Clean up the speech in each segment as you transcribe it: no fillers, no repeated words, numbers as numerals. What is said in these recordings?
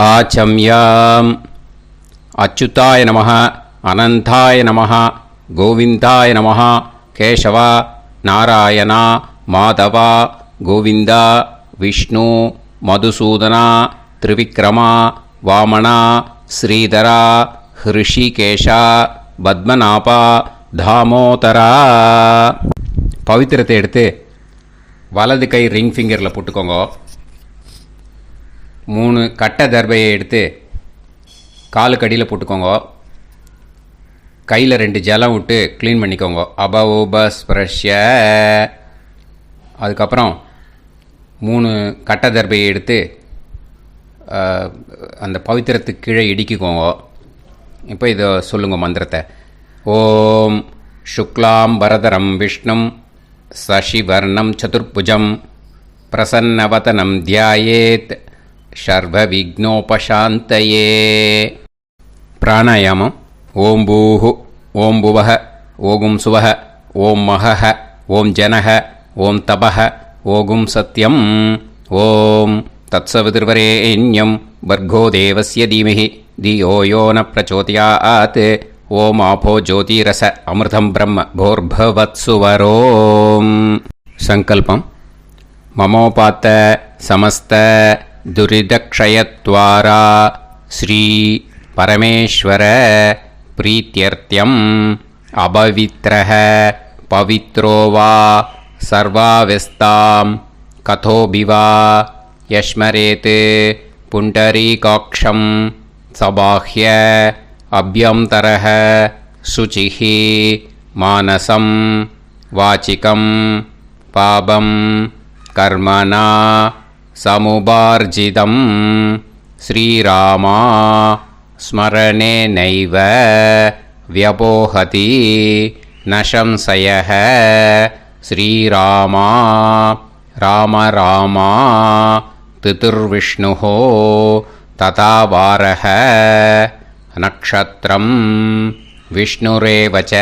ஆச்சம்யாம். அச்சுதாய நமः, அனந்தாய நமः, கோவிந்தாய நமः, கேசவா, நாராயணா, மாதவா, கோவிந்தா, விஷ்ணு, மதுசூதனா, திரிவிக்ரமா, வாமனா, ஸ்ரீதரா, ஹிருஷிகேஷா, பத்மநாபா, தாமோதரா. பவித்திரத்தை எடுத்து வலது கை ரிங் ஃபிங்கரில் போட்டுக்கோங்க. 3 கட்டை தர்பையை எடுத்து காலுக்கடியில் போட்டுக்கோங்க. கையில் 2 ஜலம் விட்டு க்ளீன் பண்ணிக்கோங்க. அபவோபஸ்பிரஷ்ய. அதுக்கப்புறம் 3 கட்டை தர்பையை எடுத்து அந்த பவித்திரத்துக்கு கீழே இடிக்கிக்கோங்க. இப்போ இதை சொல்லுங்க மந்திரத்தை. ஓம் சுக்லாம் வரதரம் விஷ்ணும் சசிவர்ணம் சதுர்புஜம் பிரசன்னவதனம் தியாயேத் சர்வ விக்னோபசாந்தயே. பிராணாயாமம். ஓம் பூஹு, ஓம் புவஹ, ஓகும் சுவஹ, ஓம் மஹஹ, ஓம் ஜனஹ, ஓம் தபஹ, ஓகும் சத்யம். ஓம் தத்சவிதுர்வரேண்யம் வர்கோ தேவஸ்ய தீமஹி தியோ யோ ந பிரச்சோதயாத். ஓம் ஆபோ ஜோதிரச அமிர்தம் பிரம்ம போர்பவத்சுவரோம். சங்கல்பம். மமோபாத்த சமஸ்த துரிதக்ஷயத்வாரா ஸ்ரீ பரமேஸ்வர பிரீத்யர்த்தியம் அபவித்ரஹ பவித்ரோ வா சர்வாவஸ்தாம் கதோபிவா யஸ்மரேத் புண்டரீகாக்ஷம் சபாஹ்ய அப்யந்தரஹ சுசிஹ மானசம் வாசிகம் பாபம் கர்மணா சமுபார்ஜிதம் ஸ்ரீராமா ஸ்மரணேனைவ வ்யபோஹதி ந சம்சயः. ஸ்ரீராமா ராம ராமா திதிர்விஷ்ணுः ததா வாரः நக்ஷத்ரம் விஷ்ணுரேவ ச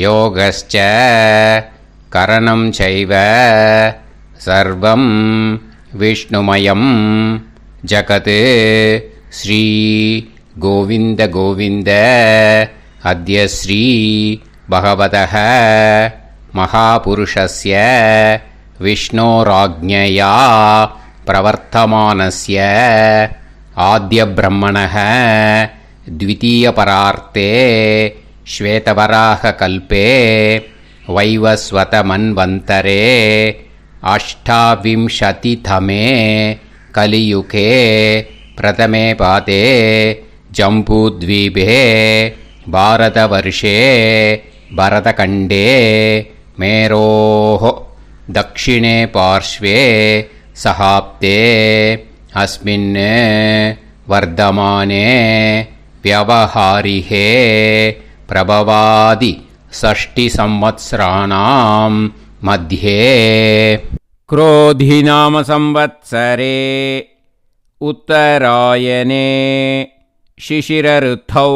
யோகஸ்ச கரணம் சைவ சர்வம் விஷ்ணுமயம் ஜகத். ஸ்ரீ கோவிந்த கோவிந்த அத்ய ஸ்ரீ பகவதः மகாபுருஷஸ்ய விஷ்ணோராஜ்ஞயா பிரவர்த்தமானஸ்ய ஆத்ய பிரம்மணः த்விதீயபரார்த்தே ஸ்வேதவராக கல்பே வைவஸ்வத மன்வந்தரே அஷ்டாவிம்சதிதமே கலியுகே பிரதமே பாதே ஜம்பூத்வீபே பாரதவர்ஷே பரதகண்டே மேரோः தக்ஷிணே பார்ஷ்வே சஹாப்தே அஸ்மின் வர்தமானே व्यवहारिहे प्रभवादि षष्टि संवत्सराणां मध्ये क्रोधिनाम संवत्सरे उत्तरायणे शिशिरऋतौ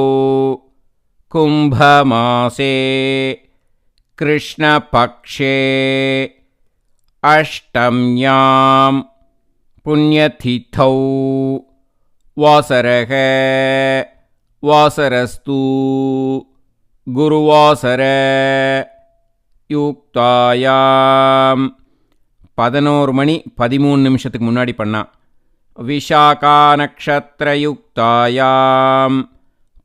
कुम्भमासे कृष्णपक्षे अष्टम्यां पुण्यतिथौ वासरः வாசரஸ்து குருவாசர யுக்தாயாம். 11 மணி 13 நிமிஷத்துக்கு முன்னாடி பண்ணா. விஷாகா நக்ஷத்திர யுக்தாயாம்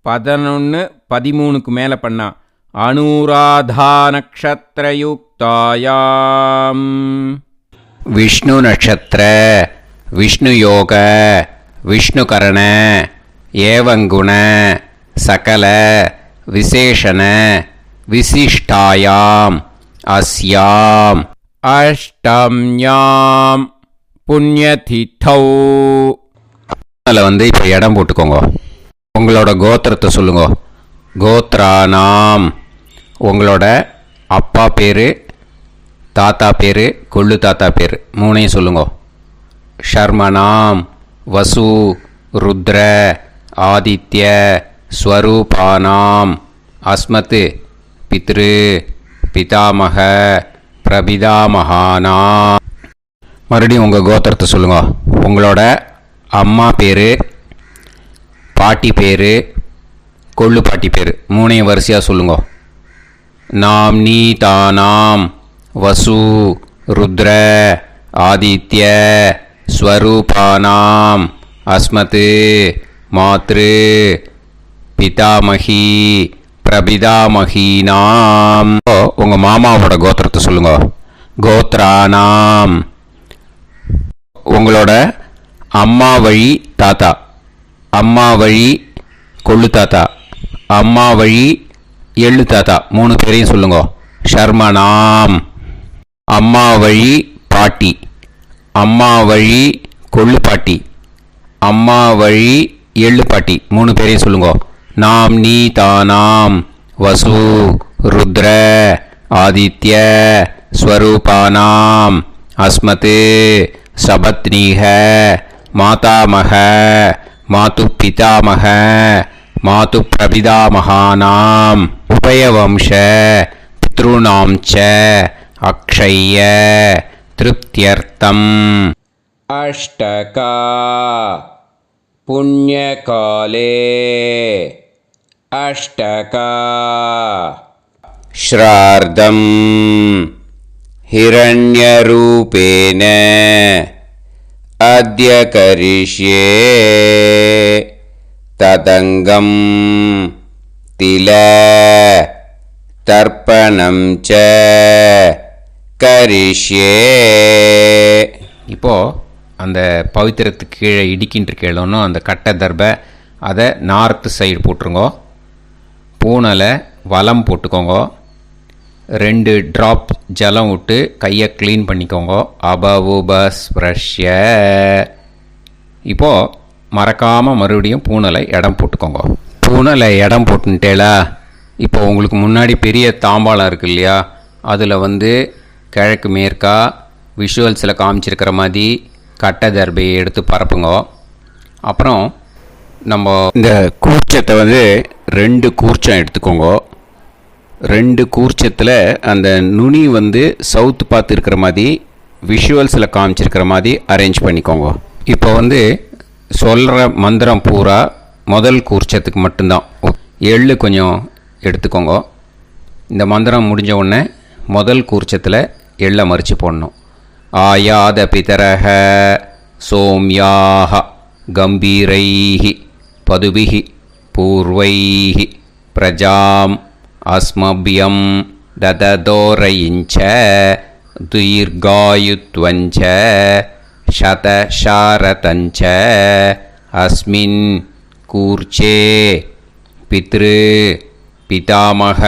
11:13க்கு மேலே பண்ணா. அனுராதா நக்ஷத்திர யுக்தாயாம். விஷ்ணு நட்சத்திர விஷ்ணு யோக விஷ்ணுகரண ஏவங்குண சகல விசேஷண விசிஷ்டாயாம் அஸ்யாம் அஷ்டம்யாம் புண்ணியதிதௌ. அதில் இப்போ இடம் போட்டுக்கோங்க. உங்களோட கோத்திரத்தை சொல்லுங்க. கோத்ரானாம். உங்களோட அப்பா பேர், தாத்தா பேர், கொள்ளு தாத்தா பேர் 3ஐயும் சொல்லுங்க. ஷர்மனாம் வசு ருத்ர ஆதித்ய ஸ்வரூபானாம் அஸ்மத் பித்ரு பிதாமக பிரபிதாமகானாம். மறுபடியும் உங்கள் கோத்திரத்தை சொல்லுங்க. உங்களோட அம்மா பேர், பாட்டி பேர், கொள்ளு பாட்டி பேர் மூணையும் வரிசையாக சொல்லுங்க. நாம் நீ தானாம் வசு ருத்ர ஆதித்ய ஸ்வரூபானாம் அஸ்மத் மாத்ரு பிதாமகி பிரபிதாமகீனாம். உங்கள் மாமாவோட கோத்திரத்தை சொல்லுங்க. கோத்ரானாம். உங்களோட அம்மா வழி தாத்தா, அம்மா வழி கொள்ளு தாத்தா, அம்மா வழி எள்ளு தாத்தா மூணு பேரையும் சொல்லுங்க. ஷர்மனாம். அம்மா வழி பாட்டி, அம்மா வழி கொள்ளு பாட்டி, அம்மா வழி எள்ளு பாட்டி மூணு பேரையும் சொல்லுங்க. நாம் நீ தானாம் வசு ருத்ர ஆதித்ய ஸ்வரூபானாம் அஸ்மத் சபத்னீஹ மாதாமக மாது பிதாமக மாது பிரபிதாமகானாம் உபயவம்ச பித்ருணாம் ச அக்ஷய்ய திருப்தியர்த்தம். அஷ்டகா புண்ணியகாலே அஷ்டகா ஸ்ரார்த்தம் ஹிரண்யரூபேன அத்ய கரிஷ்யே ததங்கம் தில தர்ப்பணம் ச கரிஷ்யே. இப்போது அந்த பவித்திரத்துக்கு கீழே இடிக்கின்ற கேளோன்னு அந்த கட்டை தர்பை அதை நார்த்து சைடு போட்டுருங்கோ. பூனலை வலம் போட்டுக்கோங்க. 2 ட்ராப் ஜலம் விட்டு கையை க்ளீன் பண்ணிக்கோங்க. அபவுபஸ்ப்ரஷ்ய. இப்போது மறக்காமல் மறுபடியும் பூனலை இடம் போட்டுக்கோங்க. பூனலை இடம் போட்டுட்டேலா. இப்போ உங்களுக்கு முன்னாடி பெரிய தாம்பாளம் இருக்குது இல்லையா, அதில் கிழக்கு மேற்கா விஷுவல்ஸில் காமிச்சிருக்கிற மாதிரி கட்டை தர்பையை எடுத்து பரப்புங்க. அப்புறம் நம்ம இந்த கூர்ச்சத்தை 2 கூர்ச்சம் எடுத்துக்கோங்க. 2 கூர்ச்சத்தில் அந்த நுனி சவுத்து பார்த்து இருக்கிற மாதிரி விஷுவல்ஸில் காமிச்சிருக்கிற மாதிரி அரேஞ்ச் பண்ணிக்கோங்க. இப்போ சொல்கிற மந்திரம் பூரா முதல் கூர்ச்சத்துக்கு மட்டும்தான். எள்ளு கொஞ்சம் எடுத்துக்கோங்க. இந்த மந்திரம் முடிஞ்ச உடனே முதல் கூர்ச்சத்தில் எள்ளை மறித்து போடணும். ஆயாத பிதரஹ சோம்யாக கம்பீரைஹி பதுபிஹி பூர்வைஹி பிரஜாம் அஸ்மபியம் தததோரயிஞ்ச தீர்காயுத்வஞ்ச சதசாரதஞ்ச அஸ்மின் கூர்ச்சே பித்ரு பிதாமக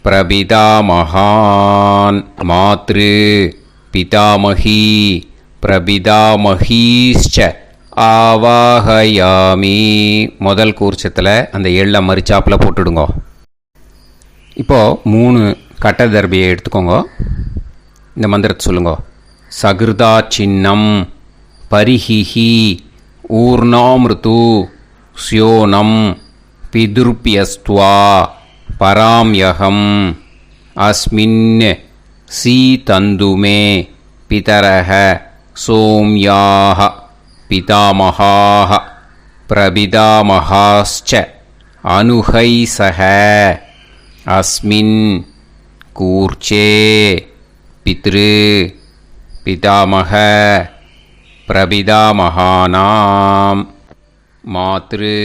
பிரபிதாமகான் மாத்ரு பிதாமகி பிரபிதாமகீஷ்ச ஆவாஹயாமி. முதல் கூர்ச்சத்தில் அந்த எள்ளை மறிச்சாப்பில் போட்டுடுங்க. இப்போது 3 கட்டை தர்பியை எடுத்துக்கோங்க. இந்த மந்திரத்தை சொல்லுங்க. சகிருதா சின்னம் பரிஹிஹி ஊர்ணாமிருது ஸ்யோனம் பிதுர்பியஸ்துவா பராம்யகம் அஸ்மின் சீதந்துமே பிதரஹ சோம்யாக பிதாமகாः பிரபிதாமகாश्च அனுஹைசஹ அஸ்மின் கூர்ச்சே பித்ரு பிதாமக பிரபிதாமகானாம் மாத்ரு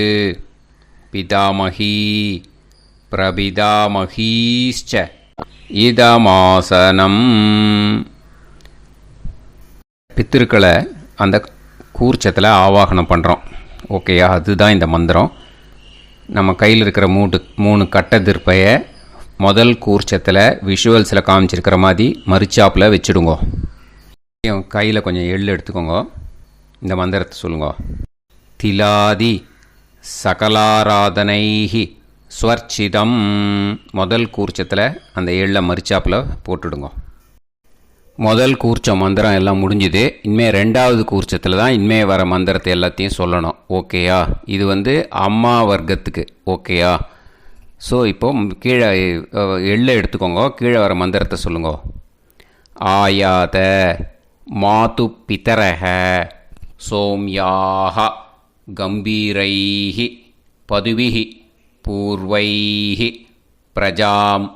பிதாமகி பிரபிதாமகீश्च இதமாசனம். பித்திருக்களை அந்த கூர்ச்சத்தில் ஆவாகனம் பண்ணுறோம். ஓகேயா? அதுதான் இந்த மந்திரம். நம்ம கையில் இருக்கிற 3 கட்டை திருப்பையை முதல் கூர்ச்சத்தில் விஷுவல்ஸில் காமிச்சிருக்கிற மாதிரி மறிச்சாப்பில் வச்சுடுங்க. கையில் கொஞ்சம் எள்ளு எடுத்துக்கோங்க. இந்த மந்திரத்தை சொல்லுங்க. திலாதி சகலாராதனைஹி ஸ்வர்ச்சிதம். முதல் கூர்ச்சத்தில் அந்த எள்ளை மறிச்சாப்பில் போட்டுடுங்க. முதல் கூர்ச்சம் மந்திரம் எல்லாம் முடிஞ்சுது. இனிமேல் 2வது கூர்ச்சத்தில் தான் இனிமேல் வர மந்திரத்தை எல்லாத்தையும் சொல்லணும். ஓகேயா? இது அம்மா வர்க்கத்துக்கு. ஓகேயா? ஸோ இப்போது கீழே எள்ளை எடுத்துக்கோங்க. கீழே வர மந்திரத்தை சொல்லுங்க. ஆயாத மாது பிதரஹ சோம்யாஹ கம்பீரைஹி பதுவிஹி பூர்வைஹி பிரஜாம்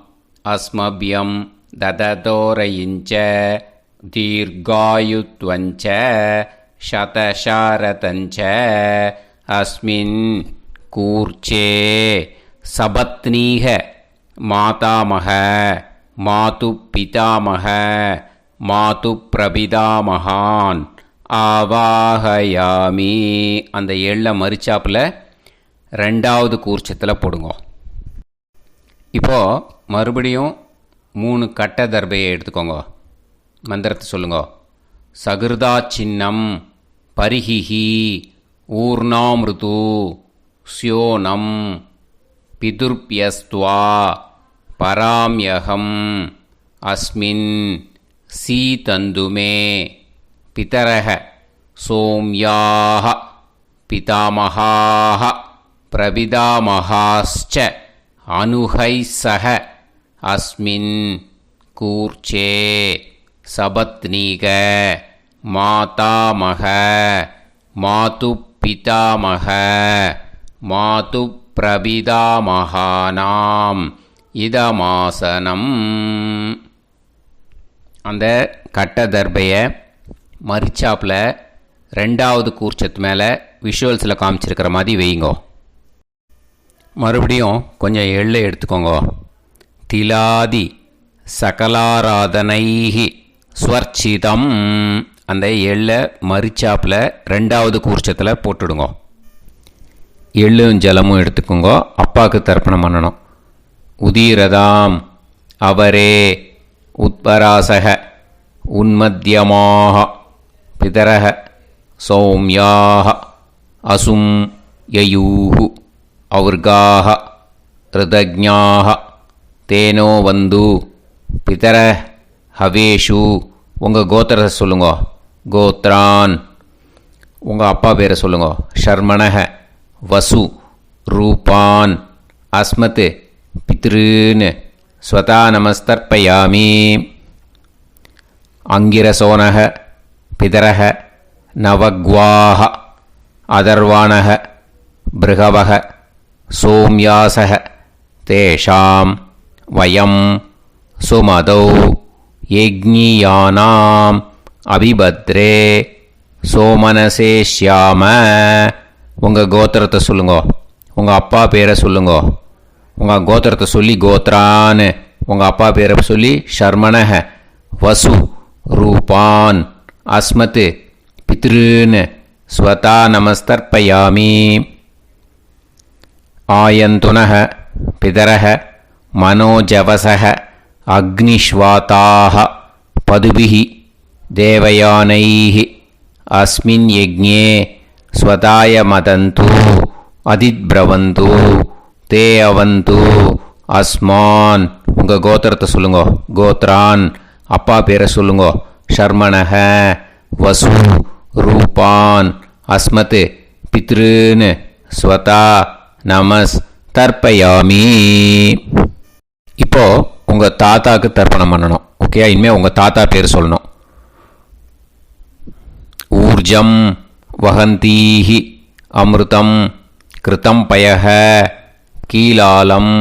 அஸ்மப்யம் தததோரயிஞ்ச தீர்காயுத்வஞ்ச சதசாரதஞ்ச அஸ்மின் கூர்ச்சே சபத்னீஹ மாதாமஹ மாது பிதாமஹ மாது பிரபிதாமகான் ஆவாஹயாமி. அந்த எள்ள மரிச்சாப்பில் ரெண்டாவது கூர்ச்சத்தில் போடுங்க. இப்போது மறுபடியும் 3 கட்ட தர்பையை எடுத்துக்கோங்க. மந்திரத்தை சொல்லுங்க. சகிருதா சின்னம் பரிஹிஹி ஊர்ணாமிருது ஸ்யோனம் பிதுர்பியஸ்துவா பராம்யகம் அஸ்மின் சீதந்துமே பிதரஹ சோம்யாஹ பிதாமஹாஹ பிரபிதாமஹாஸ்ச அனுஹைசஹ அஸ்மின் கூர்ச்சே சபத்னீக மாதாமஹ மாது பிதாமஹ மாது பிரபிதாமகானாம் இதமாசனம். அந்த கட்ட தர்பையை மரிச்சாப்பில் ரெண்டாவது கூர்ச்சத்து மேலே விஷுவல்ஸில் காமிச்சிருக்கிற மாதிரி வைங்கோ. மறுபடியும் கொஞ்சம் எள்ளை எடுத்துக்கோங்க. திலாதி சகலாராதனைஹி ஸ்வர்ச்சிதம். அந்த எள்ளை மரிச்சாப்பில் ரெண்டாவது கூர்ச்சத்தில் போட்டுடுங்க. எள்ளும் ஜலமும் எடுத்துக்கோங்க. அப்பாவுக்கு தர்ப்பணம் பண்ணணும். உதீரதாம் அவரே உத்பராசக உன்மத்யமாக பிதரக சௌம்யாக அசும் யயூஹு ஔர்காக ரிதஜ்ஞாக தேனோ வந்து பிதர ஹவேஷு. உங்கள் கோத்திரத்தை சொல்லுங்க. கோத்ரான். உங்கள் அப்பா பேரை சொல்லுங்க. ஷர்மணக வசு ரூபான் அஸ்மத் பித்ருன்னு ஸ்வதா நமஸ்தர்ப்பயாமி. அங்கிரசோனக பிதரக நவக்வாஹ அதர்வாணக பிருகவக சோம்யாசக தேஷாம் வயம் சுமதௌ யஜ்ஞியானாம் அபிபத்ரே சோமனசே ஷ்யாம. உங்கள் கோத்திரத்தை சொல்லுங்க. உங்கள் அப்பா பேரை சொல்லுங்க. உங்கள் கோத்திரத்தை சொல்லி கோத்ரான்னு, உங்கள் அப்பா பேரை சொல்லி ஷர்மணக வசு ரூபான் அஸ்மத் பித்ருன்னு ஸ்வதா நமஸ்தர்ப்பயாமி. ஆயந்துனக பிதரக மனோஜவசக அக்னிஷ்வாதாக பதுபிஹி தேவயானைஹி அஸ்மின் யஜ்ஞே ஸ்வதாய மதந்து அதித்பிரவந்து தே அவந்து அஸ்மான். உங்கள் கோத்திரத்தை சொல்லுங்க. கோத்ரான். அப்பா பேரை சொல்லுங்க. ஷர்மணக வசு ரூபான் அஸ்மத் பித்ருன்னு ஸ்வதா நமஸ் தர்ப்பயாமி. இப்போது உங்கள் தாத்தாவுக்கு தர்ப்பணம் பண்ணணும். ஓகே, இனிமேல் உங்கள் தாத்தா பேர் சொல்லணும். ஊர்ஜம் வஹந்தீஹி அமிர்தம் கிருதம் பயஹ கீலாலம்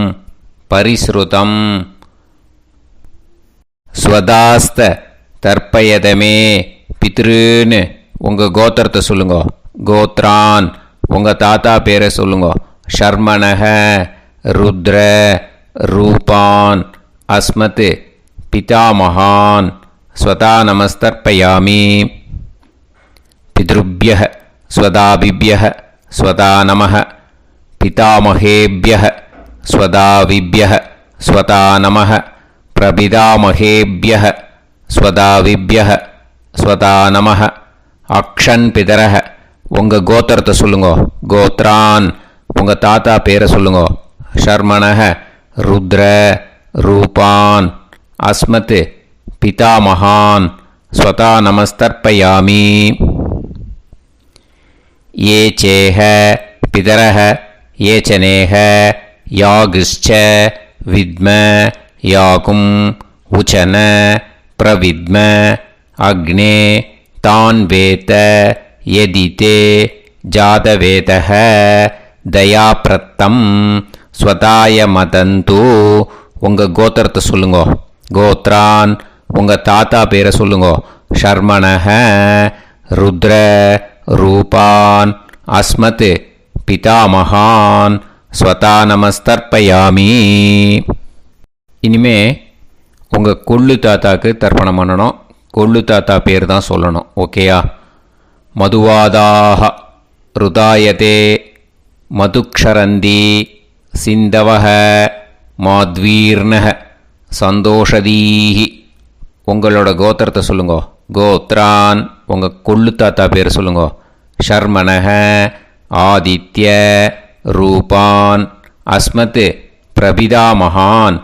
பரிஸ்ருதம் ஸ்வதாஸ்த தர்ப்பயதமே பித்ருன்னு. உங்கள் கோத்திரத்தை சொல்லுங்க. கோத்ரான். உங்கள் தாத்தா பேரை சொல்லுங்க. ஷர்மணக ருத்ர ரூபான் அஸ்மத் பிதாமகான் ஸ்வதா நமஸ்தர்ப்பயாமி. பித்ருப்யஹ ஸ்வதாபிப்யஹ ஸ்வதா நமஹ பிதாமகேப்யஹ ஸ்வதாவிப்யஹ ஸ்வதா நமஹ பிரபிதாமகேப்யஹ ஸ்வதாவிப்யஹ ஸ்வதா நமஹ. அக்ஷன் பிதரஹ. உங்கள் கோத்திரத்தை சொல்லுங்க. கோத்ரான். உங்கள் தாத்தா பேரை சொல்லுங்க. ஷர்மணக ருத்ர ரூபான் அஸ்மத் பிதாமகான் ஸ்வதா நமஸ்தர்ப்பயாமி. ये चेह पितरः ये चनेह यागश्च विद्म याकुं उचन प्रविद्म अग्ने तान् वेत यदि ते जातवेदः दयाप्रत्तं स्वताय मदन्तु உங்கள் கோத்திரத்தை சொல்லுங்கோ. கோத்ரான் உங்கள் தாத்தா பேரை சொல்லுங்கோ. ஷர்மணஹ ருத்ர ரூபான் அஸ்மத் பிதாமகான் ஸ்வதா நமஸ்தர்ப்பயாமி. இனிமே உங்கள் கொள்ளு தாத்தாக்கு தர்ப்பணம் பண்ணணும். கொள்ளு தாத்தா பேர் தான் சொல்லணும். ஓகேயா? மதுவாதாக ருதாயதே மதுக்ஷரந்தி சிந்தவஹ மாத்வீர்ணஹ சந்தோஷதீஹி. உங்களோட கோத்திரத்தை சொல்லுங்கோ. கோத்ரான் உங்கள் கொள்ளு தாத்தா பேர் சொல்லுங்கோ. ஷர்மணஹ ஆதித்ய ரூபான் அஸ்மத் பிரபிதாமகான்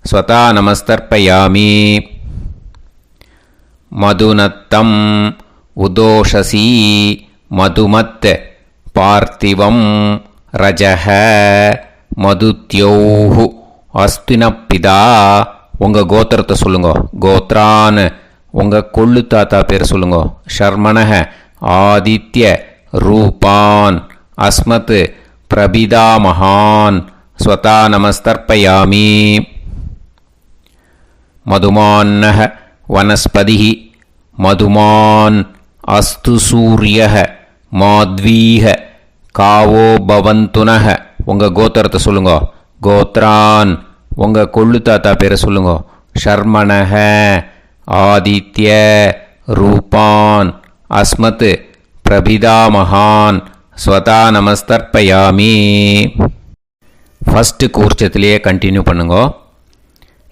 ஸ்வதா நமஸ்தர்ப்பயாமி. மதுநத்தம் உதோஷசி மதுமத் பார்த்திவம் ரஜஹ மதுத்யோஹு அஸ்தினப்பிதா. உங்கள் கோத்திரத்தை சொல்லுங்கோ. கோத்ரான் உங்கள் கொள்ளு தாத்தா பேர் சொல்லுங்கோ. ஷர்மணஹ ஆதித்ய ரூபான் அஸ்மத் பிரபிதாமகான் ஸ்வதா நமஸ்தர்ப்பயாமி. மதுமான்னஹ வனஸ்பதிஹ மதுமான் அஸ்து சூரியஹ மாத்வீஹ காவோ பவந்துனஹ. உங்கள் கோத்திரத்தை சொல்லுங்கோ. கோத்ரான் உங்கள் கொள்ளு தாத்தா பேரை சொல்லுங்கோ. ஷர்மணஹ ஆதித்ய ரூபான் அஸ்மத் பிரபிதாமகான் ஸ்வதா நமஸ்தர்ப்பயாமி. ஃபஸ்ட்டு கூர்ச்சத்திலேயே கண்டினியூ பண்ணுங்கோ.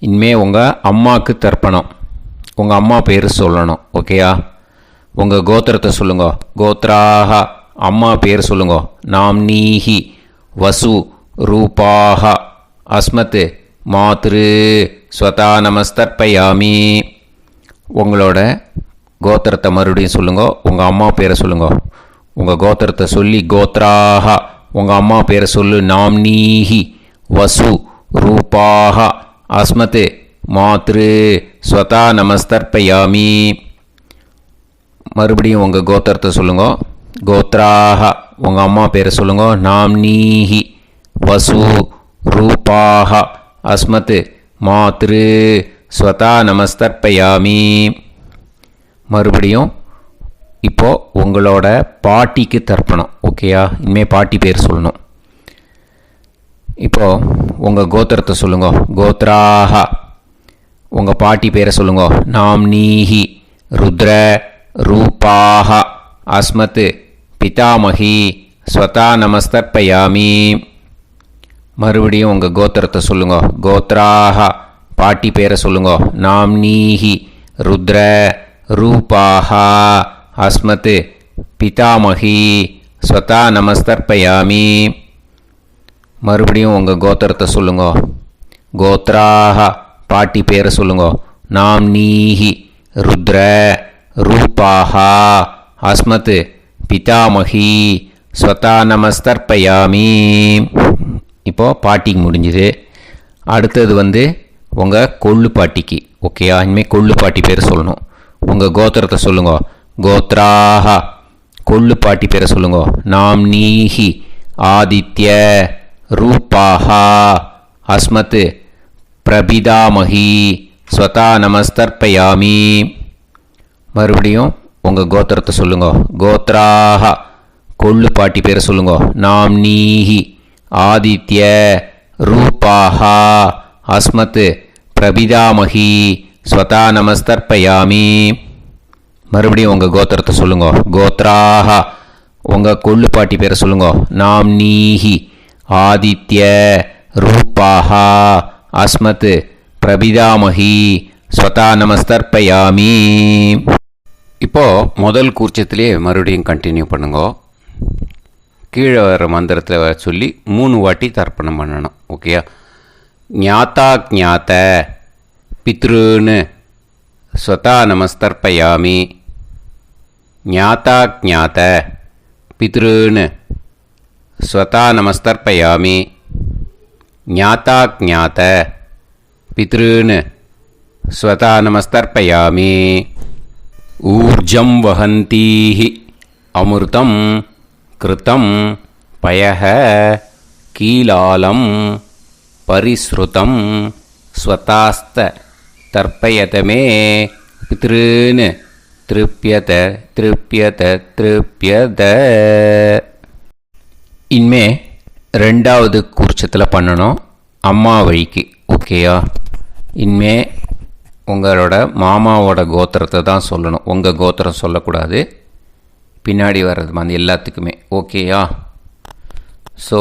இனிமே உங்கள் அம்மாவுக்கு தர்ப்பணம். உங்கள் அம்மா பேர் சொல்லணும். ஓகேயா? உங்கள் கோத்திரத்தை சொல்லுங்கோ. கோத்ராக அம்மா பேர் சொல்லுங்கோ. நாம்னீஹி வசு ரூபாக அஸ்மத் மாத்ரு ஸ்வதா நமஸ்தர்ப்பயாமி. உங்களோட கோத்திரத்தை மறுபடியும் சொல்லுங்கோ. உங்கள் அம்மா பேரை சொல்லுங்கோ. உங்கள் கோத்திரத்தை சொல்லி கோத்ராக உங்கள் அம்மா பேரை சொல்லு. நாம்னீஹி வசு ரூபாக அஸ்மத் மாத்ரு ஸ்வதா நமஸ்தர்ப்பயாமி. மறுபடியும் உங்கள் கோத்திரத்தை சொல்லுங்கோ. கோத்ராக உங்கள் அம்மா பேரை சொல்லுங்கோ. நாம்னீஹி வசு ரூபாக அஸ்மத் மாத்ரு ஸ்வதா நமஸ்தர்ப்பயாமி. மறுபடியும் இப்போது உங்களோட பாட்டிக்கு தர்ப்பணம். ஓகேயா? இனிமேல் பாட்டி பேர் சொல்லணும். இப்போது உங்கள் கோத்திரத்தை சொல்லுங்கோ. கோத்ராக உங்கள் பாட்டி பேரை சொல்லுங்கோ. நாம்னீஹி ருத்ர ரூபாக அஸ்மத் பிதாமகி ஸ்வதா நமஸ்தர்ப்பயாமி. மறுபடியும் உங்கள் கோத்திரத்தை சொல்லுங்கோ. கோத்ராக பாட்டி பேரை சொல்லுங்கோ. நாம்னீஹி ருத்ர ரூபாக அஸ்மத் பிதாமகி ஸ்வதா நமஸ்தர்ப்பயாமி. மறுபடியும் உங்கள் கோத்திரத்தை சொல்லுங்கோ. கோத்ராக பாட்டி பேரை சொல்லுங்கோ. நாம்னீஹி ருத்ர ரூபாக அஸ்மத் பிதாமகி ஸ்வதா நமஸ்தர்ப்பயாமி. இப்போது பாட்டிக்கு முடிஞ்சுது. அடுத்தது உங்கள் கொள்ளு பாட்டிக்கு. ஓகேயா? இனிமேல் கொள்ளு பாட்டி பேர் சொல்லணும். உங்கள் கோத்திரத்தை சொல்லுங்கோ. கோத்ராக கொள்ளு பாட்டி பேரை சொல்லுங்கோ. நாம்னீஹி ஆதித்ய ரூபாக அஸ்மத் பிரபிதாமகி ஸ்வதா நமஸ்தர்ப்பயாமி. மறுபடியும் உங்கள் கோத்திரத்தை சொல்லுங்கோ. கோத்ராக கொள்ளு பாட்டி பேரை சொல்லுங்கோ. நாம்னீஹி ஆதித்ய ரூபாக அஸ்மத் பிரபிதாமகி ஸ்வதா நமஸ்தர்ப்பயாமி. மறுபடியும் உங்கள் கோத்திரத்தை சொல்லுங்கோ. கோத்ராக உங்கள் கொள்ளு பாட்டி பேரை சொல்லுங்கோ. நாம்னீஹி ஆதித்ய ரூபாக அஸ்மத் பிரபிதாமகி ஸ்வதா நமஸ்தர்ப்பயாமி. இப்போது முதல் கூர்ச்சத்திலே மறுபடியும் கண்டினியூ பண்ணுங்கோ. கீழே வர மந்திரத்தில் சொல்லி 3 வாட்டி தர்ப்பணம் பண்ணணும். ஓகேயா? ஞாத்தா ஞாத்த பித்ருன்னு ஸ்வதா நமஸ்தர்ப்பயாமி. ஞாத்தா ஞாத்த பித்ருன்னு ஸ்வதா நமஸ்தர்ப்பயாமி. ஞாத்தா ஞாத்த பித்ருன்னு ஸ்வதா நமஸ்தர்ப்பயாமி. ஊர்ஜம் வஹந்தீஹி அமிர்தம் கிருதம் பயஹ கீலாலம் பரிஸ்ருதம் ஸ்வதாஸ்த தர்ப்பயதமே பித்ருன்னு திருப்யத திருப்யத திருப்யத. இனிமே ரெண்டாவது கூர்ச்சத்தில் பண்ணணும் அம்மா வழிக்கு. ஓகேயா? இனிமே உங்களோட மாமாவோட கோத்திரத்தை தான் சொல்லணும், உங்கள் கோத்திரம் சொல்லக்கூடாது. பின்னாடி வர்றது மாதிரி எல்லாத்துக்குமே. ஓகேயா? ஸோ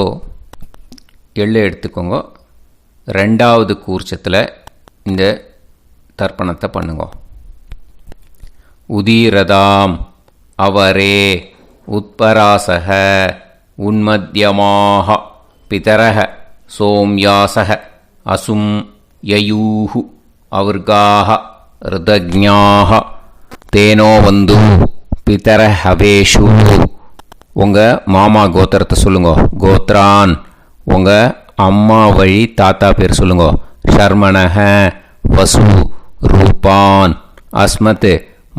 எள்ளு எடுத்துக்கோங்க. ரெண்டாவது கூர்ச்சத்தில் இந்த தர்ப்பணத்தை பண்ணுங்க. உதீரதாம் அவரே உத்பராசக உன்மத்யமாக பிதரக சோம்யாசக அசும் யயூஹு அவர்காக ருதஜ்ஞாக தேனோ வந்து பிதர ஹவேஷு. உங்கள் மாமா கோத்திரத்தை சொல்லுங்க. கோத்ரான் உங்கள் அம்மா வழி தாத்தா பேர் சொல்லுங்க. ஷர்மணஹ வசு ரூபான் அஸ்மத்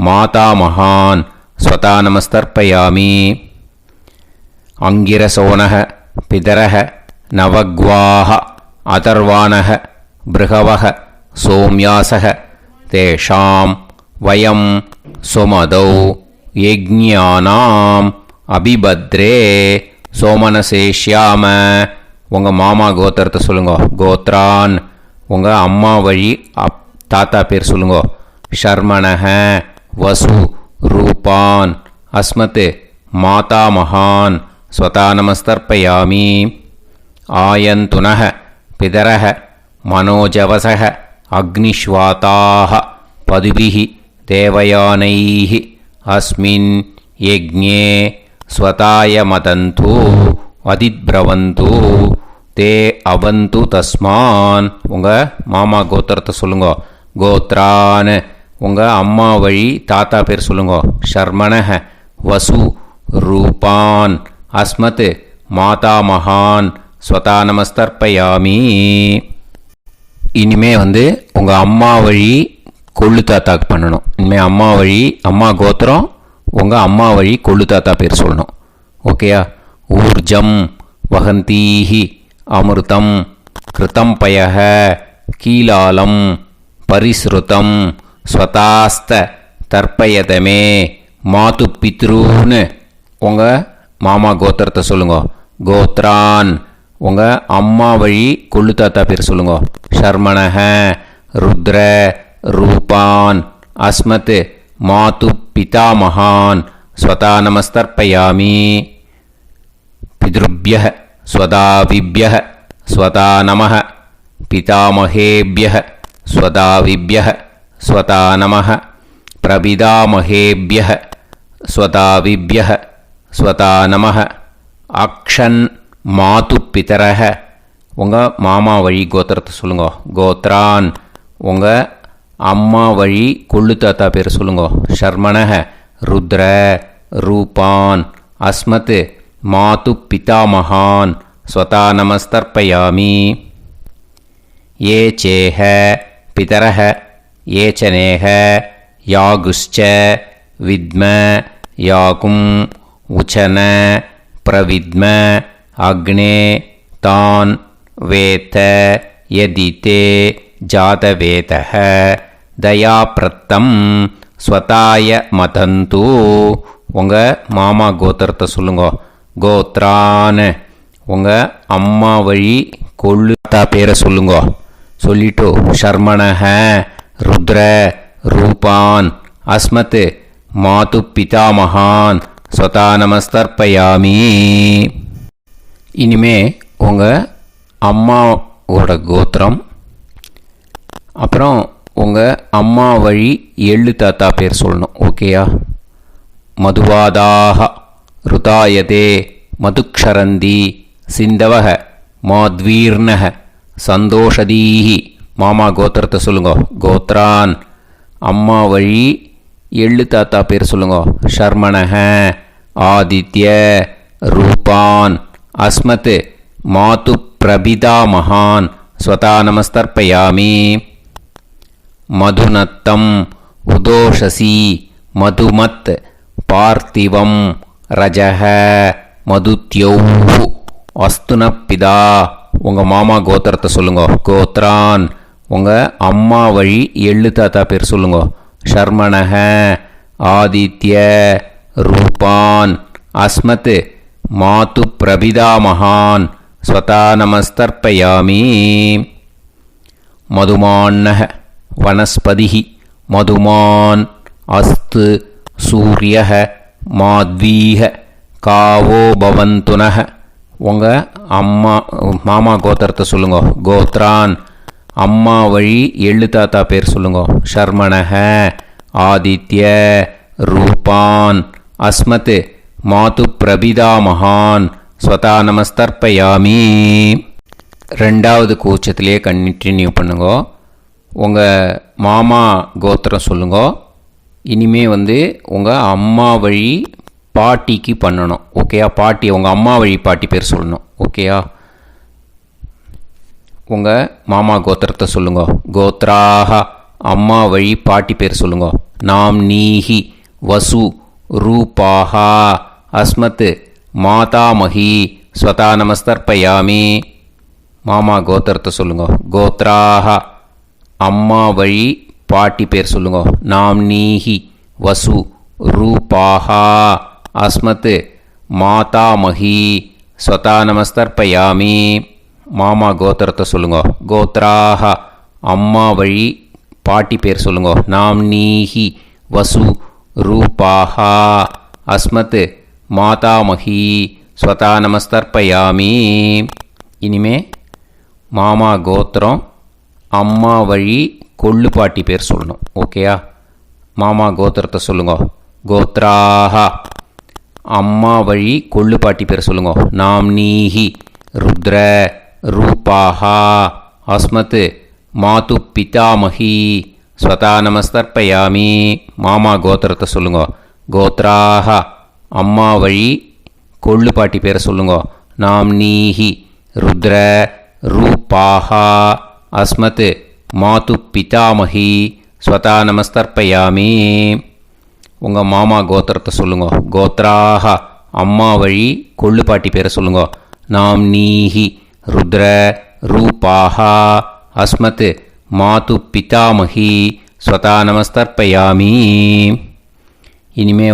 மாதா மகான் ஸ்வதா நமஸ்தர்ப்பயாமி. அங்கிரசோனஹ பிதரஹ நவக்வாஹ அதர்வாணஹ பிருகவஹ சோம்யாசஹ தேஷாம் வயம் சுமதௌ யஜ்ஞானாம் அபிபத்ரே சோமனசேஷ்யாம. உங்கள் மாமா கோத்திரத்தை சொல்லுங்க. கோத்ரான் உங்கள் அம்மா வழி தாத்தா பேர் சொல்லுங்க. ஷர்மணஹ வசு ரூபான் அஸ்மத் மாதா மகான் ஸ்வதா நமஸ்தர்ப்பயாமி. ஆயந்துனஹ பிதரஹ மனோஜவசஹ அக்னிஷ்வாதாஹ பதுபிஹி தேவயானைஹ அஸ்மின் யஜ்ஞே ஸ்வதாய மதந்து அதித்ரவந்து தே அவந்து தஸ்மான். உங்கள் மாமா கோத்திரத்தை சொல்லுங்க. கோத்ரான் உங்கள் அம்மா வழி தாத்தா பேர் சொல்லுங்க. ஷர்மணஹ வசு ரூபான் அஸ்மத் மாதா மகான் ஸ்வதா நமஸ்தர்ப்பயாமி. இனிமே உங்கள் அம்மா வழி கொள்ளு தாத்தாக்கு பண்ணணும். இனிமேல் அம்மா வழி அம்மா கோத்திரம் உங்கள் அம்மா வழி கொள்ளு தாத்தா பேர் சொல்லணும். ஓகேயா? ஊர்ஜம் வகந்தீஹி அமிர்தம் கிருதம் பயஹ கீலாலம் பரிஸ்ருதம் ஸ்வதாஸ்த தர்ப்பயதமே மாது பித்ருன்னு உங்கள் மாமா கோத்திரத்தை சொல்லுங்க. கோத்ரான் உங்கள் அம்மா வழி கொள்ளு தாத்தா பேர் சொல்லுங்க. ஷர்மணஹ ருத்ர ரூபான் அஸ்மத் மாது பிதாமகான் ஸ்வதா நமஸ்தர்ப்பயாமி. பித்ருப்யஹ ஸ்வதாவிப்யஹ ஸ்வதா நமஹ பிதாமகேப்யஹ ஸ்வதாவிப்யஹ ஸ்வதா நமஹ பிரபிதாமகேப்யஹ ஸ்வதாவிப்யஹ ஸ்வதா நமஹ. அக்ஷன் மாது பிதரஹ உங்கள் மாமா வழி கோத்திரத்தை சொல்லுங்க. கோத்ரான் உங்கள் அம்மா வழி கொள்ளு தாத்தா பேர் சொல்லுங்க. ஷர்மணஹ ருத்ர ரூபான் அஸ்மத் மாது பிதாமகான் ஸ்வதா நமஸ்தர்ப்பயாமி. ये चेह पितरः ये च नेह यागुश्च विद्म याकुम् उचन प्रविद्म अग्ने तान् वेत यदि ते जातवेतः दयाप्रत्तं स्वताय मदन्तु. உங்கள் மாமா கோத்திரத்தை சொல்லுங்க. கோத்ரான் உங்கள் அம்மா வழி கொள்ளு தாத்தா பேரை சொல்லுங்க. சொல்லிட்டு ஷர்மணஹ ருத்ர ரூபான் அஸ்மத் மாது பிதாமகான் ஸ்வதா நமஸ்தர்ப்பயாமி. இனிமே உங்கள் அம்மாவோட கோத்திரம் அப்புறம் உங்கள் அம்மா வழி எள்ளு தாத்தா பேர் சொல்லணும். ஓகேயா? மதுவாதாக ருதாயதே மதுக்ஷரந்தி சிந்தவக மாத்வீர்ணக சந்தோஷதீஹி. மாமா கோத்திரத்தை சொல்லுங்க. கோத்ரான் அம்மா வழி எள்ளு தாத்தா பேர் சொல்லுங்க. ஷர்மணஹ ஆதித்ய ரூபான் அஸ்மத் மாது பிரபிதாமகான் ஸ்வதா நமஸ்தர்ப்பயாமி. மதுநத்தம் உதோஷசி மதுமத் பார்த்திவம் ரஜஹ மதுத்யௌஹு அஸ்துனப்பிதா உங்கள் மாமா கோத்திரத்தை சொல்லுங்க. கோத்ரான் உங்கள் அம்மா வழி எள்ளு தாத்தா பேர் சொல்லுங்க. ஷர்மணஹ ஆதித்ய ரூபான் அஸ்மத் மாது பிரபிதாமகான் ஸ்வதா நமஸ்தர்ப்பயாமி. மதுமான்னஹ வனஸ்பதிஹி மதுமான் அஸ்து சூரியஹ மாத்வீஹ காவோ பவந்துனஹ உங்கள் மாமா கோத்திரத்தை சொல்லுங்க. கோத்ரான் அம்மா வழி எள்ளு தாத்தா பேர் சொல்லுங்க. ஷர்மணஹ ஆதித்ய ரூபான் அஸ்மத் மாது பிரபிதாமகான் ஸ்வதா நமஸ்தர்ப்பயாமி. ரெண்டாவது கூச்சத்திலே கண்டினியூ பண்ணுங்க. உங்கள் மாமா கோத்திரம் சொல்லுங்க. இனிமே உங்கள் அம்மா வழி பாட்டிக்கு பண்ணணும். ஓகேயா? பாட்டி உங்கள் அம்மா வழி பாட்டி பேர் சொல்லணும். ஓகேயா? உங்கள் மாமா கோத்திரத்தை சொல்லுங்க. கோத்ராஹ அம்மா வழி பாட்டி பேர் சொல்லுங்க. நாம் நீஹி வசு ரூபாஹா அஸ்மத் மாதாமஹி ஸ்வதா நமஸ்தர்ப்பயாமி. மாமா கோத்திரத்தை சொல்லுங்க. கோத்ராஹ அம்மா வழி பாட்டி பேர் சொல்லுங்க. நாம் நீஹி வசு ரூபாஹா அஸ்மத் மாதாமஹி ஸ்வதா நமஸ்தர்ப்பயாமி. மாமா கோத்திரத்தை சொல்லுங்க. கோத்ராஹ அம்மா வழி பாட்டி பேர் சொல்லுங்க. நாம் நீஹி வசு ரூபாஹா அஸ்மத் மாதாமஹி ஸ்வதா நமஸ்தர்ப்பயாமி. இனிமே மாமா கோத்திரம் அம்மா வழி கொள்ளு பாட்டி பேர் சொல்லணும். ஓகேயா? மாமா கோத்திரத்தை சொல்லுங்க. கோத்ராஹ அம்மா வழி கொள்ளு பாட்டி பேர் சொல்லுங்க. நாம் நீஹி ருத்ர ரூபாஹா அஸ்மத் மாது பிதாமஹி ஸ்வதா நமஸ்தர்ப்பயாமி. மாமா கோத்திரத்தை சொல்லுங்க. கோத்ராஹ அம்மா வழி கொள்ளு பாட்டி பேரை சொல்லுங்க. நாம் நீஹி ருத்ர ரூபாஹா அஸ்மத் மாது பிதாமஹி ஸ்வதா நமஸ்தர்ப்பயாமி. உங்கள் மாமா கோத்திரத்தை சொல்லுங்க. கோத்ராஹ அம்மா வழி கொள்ளு பாட்டி பேரை சொல்லுங்க. நாம் நீஹி ருத்ர ரூபாஹா அஸ்மத் மாது பிதாமஹி ஸ்வதா நமஸ்தர்ப்பயாமி. இனிமே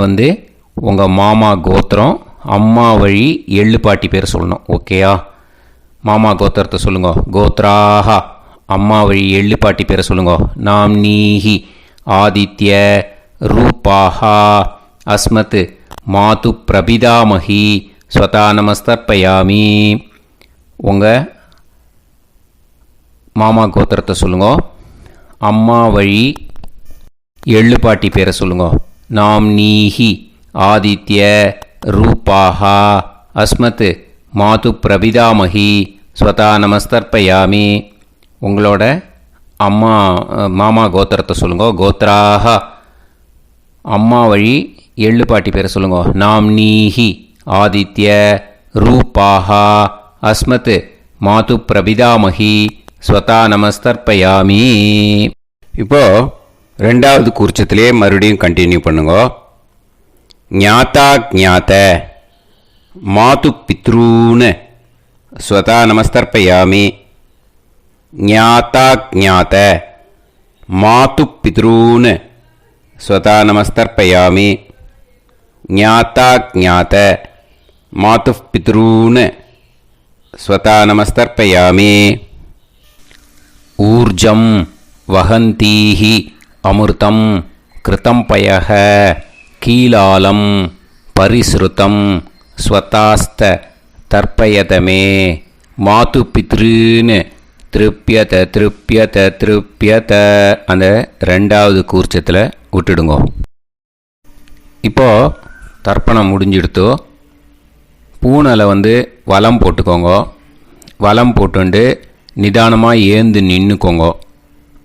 உங்கள் மாமா கோத்திரம் அம்மா வழி எள்ளு பாட்டி பேர் சொல்லணும். ஓகேயா? மாமா கோத்திரத்தை சொல்லுங்க. கோத்ராஹ அம்மா வழி எள்ளு பாட்டி பேரை சொல்லுங்க. நாம் நீஹி ஆதித்ய ரூபாஹா அஸ்மத் மாது பிரபிதாமஹி ஸ்வதா நமஸ்தர்ப்பயாமி. உங்கள் மாமா கோத்திரத்தை சொல்லுங்க. அம்மா வழி எள்ளு பாட்டி பேரை சொல்லுங்க. நாம் நீஹி ஆதித்ய ரூபாஹா அஸ்மத் மாது பிரபிதாமஹி ஸ்வதா நமஸ்தர்ப்பயாமி. உங்களோட மாமா கோத்திரத்தை சொல்லுங்க. கோத்ராஹ அம்மா வழி எள்ளு பாட்டி பேரை சொல்லுங்க. நாம் நீஹி ஆதித்ய ரூபாஹா அஸ்மத் மாது பிரபிதாமஹி ஸ்வதா நமஸ்தர்ப்பயாமி. இப்போ ரெண்டாவது கூர்ச்சத்திலே மறுபடியும் கண்டினியூ பண்ணுங்க. ஞாதா ஞாத மாது பித்ரூன் ஸ்வதா நமஸ்தர்ப்பயாமி. ஞாதா ஞாத மாது பித்ரூன் ஸ்வதா நமஸ்தர்ப்பயாமி. ஞாதா ஞாத மாது பித்ரூன் ஸ்வதா நமஸ்தர்ப்பயாமி. ஊர்ஜம் வஹந்தீஹி அமிர்தம் கிருதம் பயஹ கீலாலம் பரிஸ்ருதம் ஸ்வதாஸ்த தர்ப்பயதமே மாது பித்ருன்னு திருப்பியத திருப்பியத திருப்பியத. அந்த ரெண்டாவது கூர்ச்சத்தில் விட்டுடுங்க. இப்போது தர்ப்பணம் முடிஞ்சிடுத்தோ பூனலை வலம் போட்டுக்கோங்க. வலம் போட்டுண்டு நிதானமாக ஏந்து நின்றுக்கோங்க.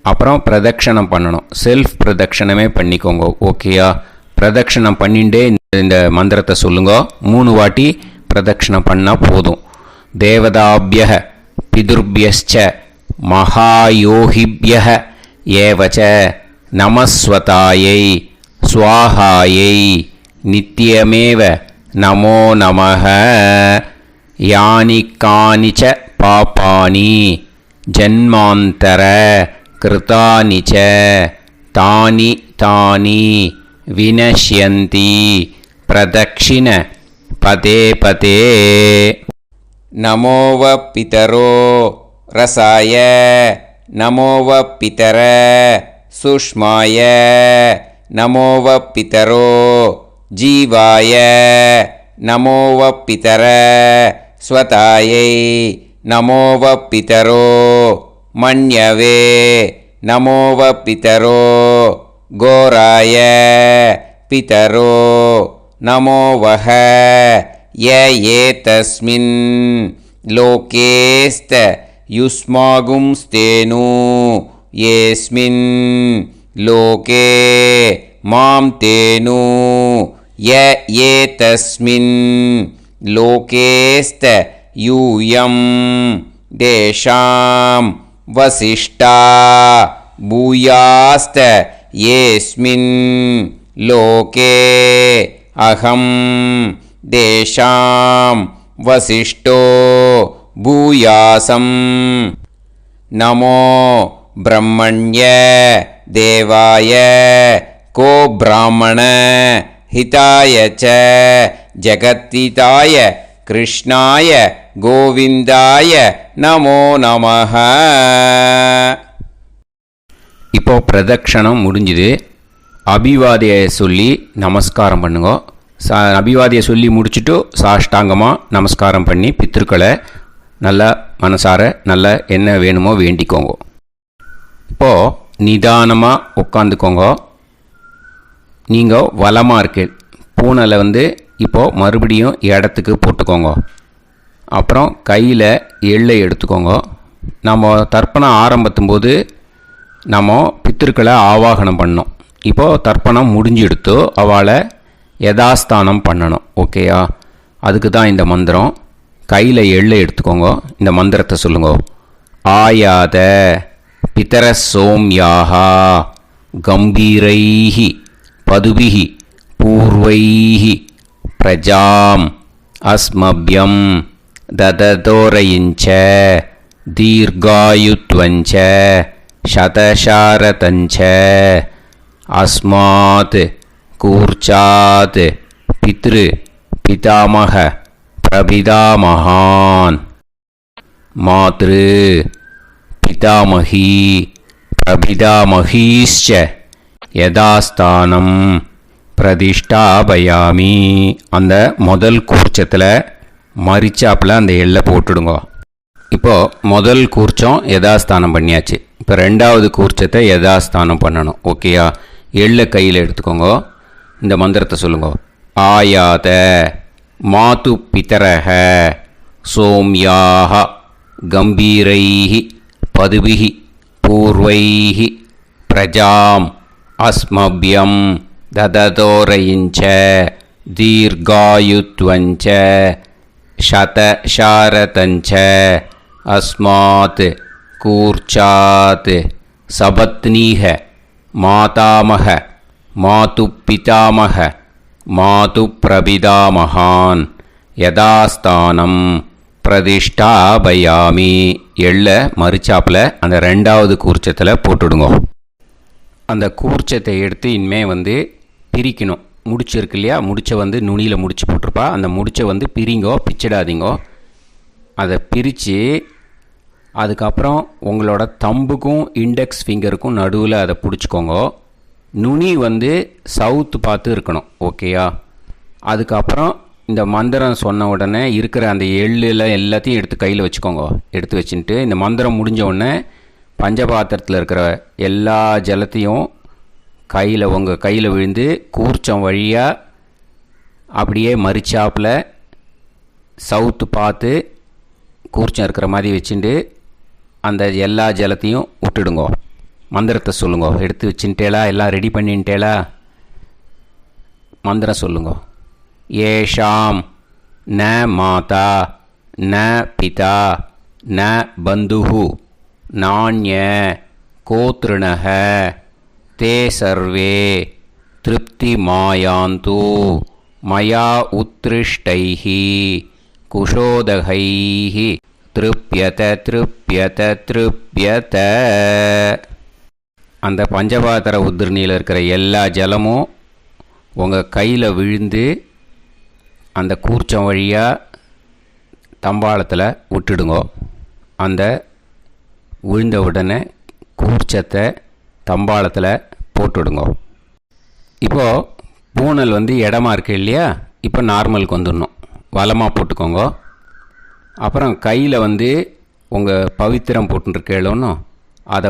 அப்புறம் பிரதட்சணம் பண்ணணும். செல்ஃப் பிரதட்சணமே பண்ணிக்கோங்க. ஓகேயா? பிரதட்சணம் பண்ணிண்டே இந்த மந்திரத்தை சொல்லுங்க. 3 வாட்டி பிரதட்சணம் பண்ணால் போதும். தேவதாபிய பிதுர்பியச்ச மகாயோகிபிய ஏவச்ச நமஸ்வதாயை ஸ்வாஹாயை நித்தியமேவ நமோ நமः யானி கானிச்ச பாபானி ஜன்மாந்தர கிருதானி ச தானி தானி வினஷ்யந்தி பிரதக்ஷிண பதே பதே. நமோவ பிதரோ ரசாய நமோவ பிதர சுஷ்மாய நமோவ பிதரோ ஜீவாய நமோவ பிதர ஸ்வதாயை நமோவ பிதரோ மன்யவே நமோவ பிதரோ கோராய பிதரோ நமோவஹ ய ஏதஸ்மின் லோகேஸ்த யுஸ்மாகும்ஸ்தேனு ஏஸ்மின் லோகே மாம் தேனு ய ஏதஸ்மின் லோகேஸ்த யூயம் தேஷாம் வசிஷ்டா பூயாஸ்த ஏஸ்மின் லோகே அகம் தேஷாம் வசிஷ்டோ பூயாசம். நமோ பிரம்மண்ய தேவாய கோ பிராமண ஹிதாய ச ஜகத்திதாய கிருஷ்ணாய கோவிந்தாய நமோ நமः. இப்போ பிரதக்ஷணம் முடிஞ்சுது. அபிவாதியை சொல்லி நமஸ்காரம் பண்ணுங்க. அபிவாதியை சொல்லி முடிச்சுட்டு சாஷ்டாங்கமாக நமஸ்காரம் பண்ணி பித்ருக்களை நல்லா மனசார நல்லா என்ன வேணுமோ வேண்டிக்கோங்க. இப்போது நிதானமாக உட்காந்துக்கோங்க. நீங்கள் வலமாக இருக்கீங்க. பூனலை இப்போது மறுபடியும் இடத்துக்கு போட்டுக்கோங்க. அப்புறம் கையில் எள்ளை எடுத்துக்கோங்க. நம்ம தர்ப்பணம் ஆரம்பத்தும் போது நம்ம பித்திருக்களை ஆவாகனம் பண்ணோம். இப்போது தர்ப்பணம் முடிஞ்செடுத்து அவளை யதாஸ்தானம் பண்ணணும். ஓகேயா? அதுக்கு தான் இந்த மந்திரம். கையில் எள்ளை எடுத்துக்கோங்க. இந்த மந்திரத்தை சொல்லுங்க. ஆயாத பிதர சோம்யாஹா கம்பீரைஹி பதுபிஹி பூர்வைஹி பிரஜாம் அஸ்மப்யம் தததோரயிஞ்ச தீர்காயுத்வஞ்ச சதசாரதஞ்ச அஸ்மாத் கூர்ச்சாத் பித்ரு பிதாமக பிரபிதாமகான் மாத்ரு பிதாமகி பிரபிதாமகீஷ்ச யதாஸ்தானம் பிரதிஷ்டாபயாமி. அந்த முதல் கூர்ச்சத்தில் மரிச்சாப்பில் அந்த எள்ளை போட்டுடுங்க. இப்போது முதல் கூர்ச்சம் யதாஸ்தானம் பண்ணியாச்சு. இப்போ ரெண்டாவது கூர்ச்சத்தை யதாஸ்தானம் பண்ணணும். ஓகேயா? எள்ளை கையில் எடுத்துக்கோங்க. இந்த மந்திரத்தை சொல்லுங்க. ஆயாத மாது பிதரஹ சோம்யாக கம்பீரைஹி பதுபிஹி பூர்வைஹி பிரஜாம் அஸ்மப்யம் தததோரயிஞ்ச தீர்காயுத்வஞ்ச சதசாரதஞ்ச அஸ்மாத் கூர்ச்சாத் சபத்னீஹ மாதாமக மாது பிதாமக மாது பிரபிதாமகான் யதாஸ்தானம் பிரதிஷ்டாபயாமி. எள்ள மரிச்சாப்பில் அந்த ரெண்டாவது கூர்ச்சத்தில் போட்டுடுங்க. அந்த கூர்ச்சத்தை எடுத்து இனிமேல் பிரிக்கணும். முடிச்சு இருக்கு இல்லையா? முடிச்சை நுனியில் முடிச்சு போட்டிருப்பா. அந்த முடிச்சை பிரிங்கோ, பிச்சிடாதீங்கோ. அதை பிரித்து அதுக்கப்புறம் உங்களோட தம்புக்கும் இண்டெக்ஸ் ஃபிங்கருக்கும் நடுவில் அதை பிடிச்சிக்கோங்க. நுனி சவுத்து பார்த்து இருக்கணும். ஓகேயா? அதுக்கப்புறம் இந்த மந்திரம் சொன்ன உடனே இருக்கிற அந்த எள்ளில் எல்லாத்தையும் எடுத்து கையில் வச்சுக்கோங்க. எடுத்து வச்சுட்டு இந்த மந்திரம் முடிஞ்ச உடனே பஞ்சபாத்திரத்தில் இருக்கிற எல்லா ஜலத்தையும் உங்கள் கையில் விழுந்து கூர்ச்சம் வழியாக அப்படியே மரிச்சாப்பில் சவுத்து பார்த்து கூர்ச்சம் இருக்கிற மாதிரி வச்சுட்டு அந்த எல்லா ஜலத்தையும் விட்டுடுங்க. மந்திரத்தை சொல்லுங்க. எடுத்து வச்சுட்டேலா? எல்லாம் ரெடி பண்ணிட்டேலா? மந்திரம் சொல்லுங்க. ஏஷாம் ந மாதா ந பிதா ந பந்துஹு நாண்ய கோத்ருணஹ தே சர்வே திருப்தி மாயாந்து மயா உத்ருஷ்டைः குஷோதகைः திருப்யத திருப்யத திருப்யத. அந்த பஞ்சபாத்திர உதிரணியில் இருக்கிற எல்லா ஜலமும் உங்கள் கையில் விழுந்து அந்த கூர்ச்சம் வழியாக தம்பாளத்தில் விட்டுடுங்க. அந்த விழுந்த உடனே கூர்ச்சத்தை தம்பாளத்தில் போட்டுவிடுங்க. இப்போது பூனல் இடமா இருக்கு இல்லையா, இப்போ நார்மலுக்கு வந்துடணும். வலமாக போட்டுக்கோங்க. அப்புறம் கையில் உங்கள் பவித்திரம் போட்டுருக்கேளோன்னு அதை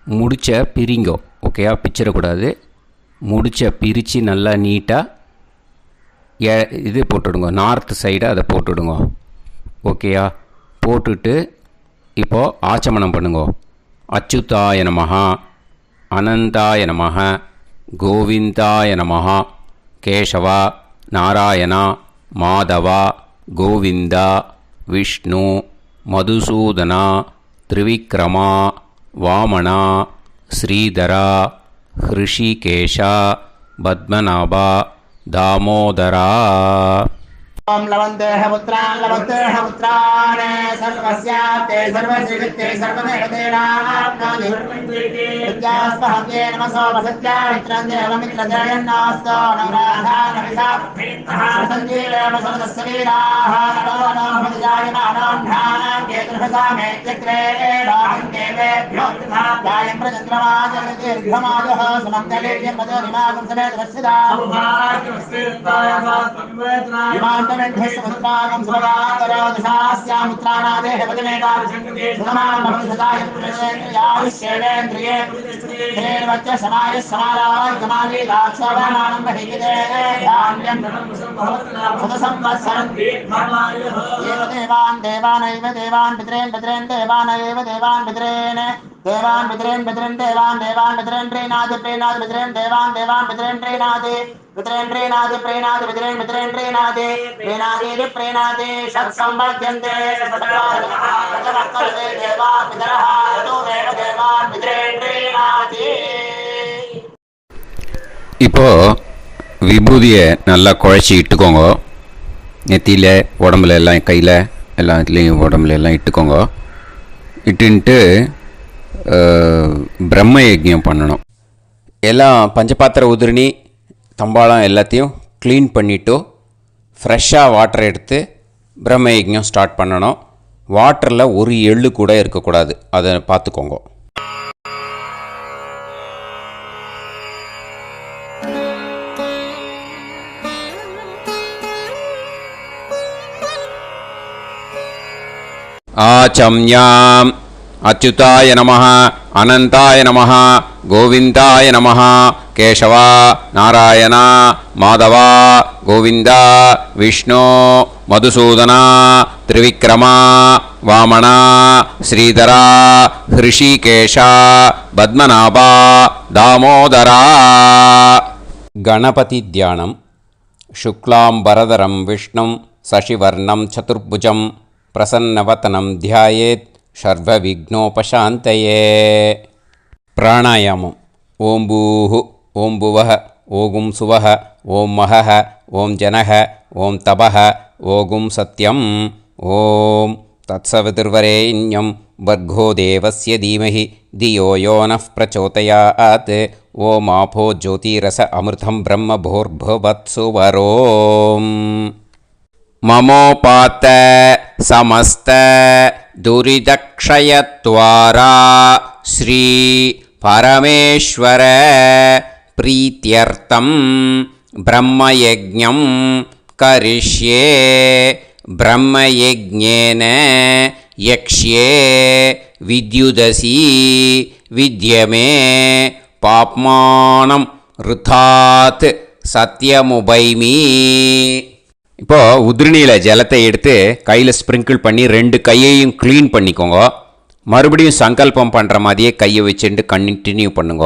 முடிச்ச பிரிங்கோ. ஓகேயா, பிச்சிடக்கூடாது. முடிச்ச பிரித்து நல்லா நீட்டாக இது போட்டுவிடுங்க. நார்த் சைடை அதை போட்டுவிடுங்க. ஓகேயா, போட்டுட்டு இப்போது ஆச்சமனம் பண்ணுங்க. அச்சுதாய நமஹ, அனந்தாய நமஹ, கோவிந்தாய நமஹ, கேசவா, நாராயணா, மாதவா, கோவிந்தா, விஷ்ணு, மதுசூதனா, திரிவிக்ரமா, வாமனா, ஸ்ரீதரா, ஹிருஷிகேஷா, பத்மநாபா, தாமோதரா. ओम लवन्तेह पुत्रान् सर्वस्याते सर्वश्रीवित्ते सर्वदेवतेनाप्नोतिर्विद्यास्पहते नमसो वसत्या मित्रं देवमित्रजयन्नास्तो नवराधानविषासञ्जीवेम समदस्सवीराः नमो नमोजायमानोऽन्धानां केतुर्भसामे चक्रे देवेभ्यो गायं प्रचन्द्रमाजदीर्घमायुः सुमङ्गलेर्यं मदोनिमागं समेत रक्षिता समुद्रागं सुभगाकरोदशास्यामुत्रानादेह पतिमेकाभिषङ्कृते सुतमानमभिषदाय पुरुषेन्द्रियाविश्येवेन्द्रिये धेर्वच्च समायः समाराय कमाली दाक्षावानानं बहिगिदे धान्यं सुतसंवत्सरं एव देवान् देवान् पितरेन् देवानैव देवान् पितरेन् देवान् पितरेन् देवान् पितरेन् प्रीणाति पितरेन् देवान् पितरेन् प्रीणाति पितरेन् प्रीणाति पितरेन् प्रीणाति प्रीणाति षट्संवर्ध्यन्ते देवा पितरः ततोमेव देवान् पितरेन् प्रीणाति. இப்போ விபூதியை நல்லா குழச்சி இட்டுக்கோங்க. நெத்தியில், உடம்புல எல்லாம், கையில் எல்லாத்துலேயும் உடம்புல எல்லாம் இட்டுக்கோங்க. இட்டுன்ட்டு பிரம்ம யஜ்ஞம் பண்ணணும். எல்லாம் பஞ்சபாத்திர உதிரணி தம்பாளம் எல்லாத்தையும் க்ளீன் பண்ணிவிட்டு ஃப்ரெஷ்ஷாக வாட்டர் எடுத்து பிரம்ம யஜ்ஞம் ஸ்டார்ட் பண்ணணும். வாட்டரில் ஒரு எள்ளு கூட இருக்கக்கூடாது, அதை பார்த்துக்கோங்க. ஆச்சம்யாம் அச்சுதாய நமஹ, அனந்தாய நமஹ, கோவிந்தாய நமஹ, கேசவா, நாராயணா, மாதவா, கோவிந்தா, விஷ்ணு, மதுசூதனா, திரிவிக்ரமா, வாமனா, ஸ்ரீதரா, ஹிருஷிகேஷா, பத்மநாபா, தாமோதரா. கணபதி தியானம். சுக்லாம்பரதரம் விஷ்ணும் சசிவர்ணம் சதுர்புஜம் பிரசன்னவதனம் தியாயேத் சர்வவிக்னோபசாந்தயே. பிராணாயாமம். ஓம் பூஹு, ஓம் புவஹ, ஓகும் சுவஹ, ஓம் மஹஹ, ஓம் ஜனஹ, ஓம் தபஹ, ஓகும் சத்யம். ஓம் தத்சவிதுர்வரேண்யம் வர்கோ தேவஸ்ய தீமஹி தியோ யோ நः பிரச்சோதயாத். ஓம் ஆபோ ஜோதிரஸ அமிர்தம் பிரம்ம பூர்புவத்சு வரோம். மமோபாத்த சமஸ்த துரிதக்ஷயத்வாரா ஸ்ரீ பரமேஸ்வர பிரீத்யர்த்தம் பிரம்மயஜ்ஞம் கரிஷ்யே. பிரம்மயஜ்ஞேன யக்ஷ்யே வித்யுதசி வித்யமே பாப்மானம் ருதாத் சத்யமுபைமி. இப்போது உதிரணியில் ஜலத்தை எடுத்து கையில் ஸ்ப்ரிங்கிள் பண்ணி 2 கையையும் க்ளீன் பண்ணிக்கோங்க. மறுபடியும் சங்கல்பம் பண்ணுற மாதிரியே கையை வச்சுட்டு கண்டினியூ பண்ணுங்க.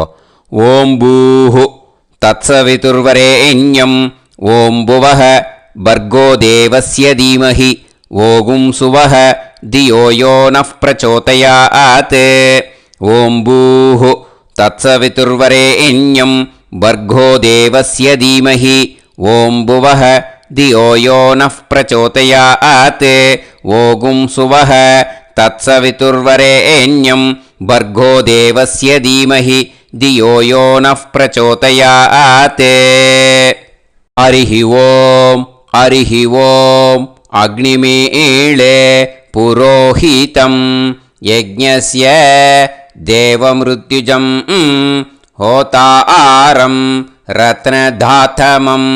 ஓம் பூஹு தத்சவிதுர்வரேண்யம் ஓம் புவஹ பர்கோ தேவஸ்ய தீமஹி ஓகும் சுவஹ தியோ யோ நः பிரச்சோதயாத். ஓம் பூஹு தத்சவிதுர்வரேண்யம் பர்கோ தேவஸ்ய தீமஹி ஓம் புவஹ தியோ யோ நஃப் பிரச்சோதயாத் ஓகும் சுவஹ தத்சவிதுர்வரேண்யம் பர்கோ தேவஸ்ய தீமஹி தியோ யோ நஃப் பிரச்சோதயாத். ஹரிஹி ஓம் ஹரிஹி ஓம் அக்னிமீளே புரோஹிதம் யஜ்ஞஸ்ய தேவமிருத்யுஜம் ஹோதாரம் ரத்னதாதமம்.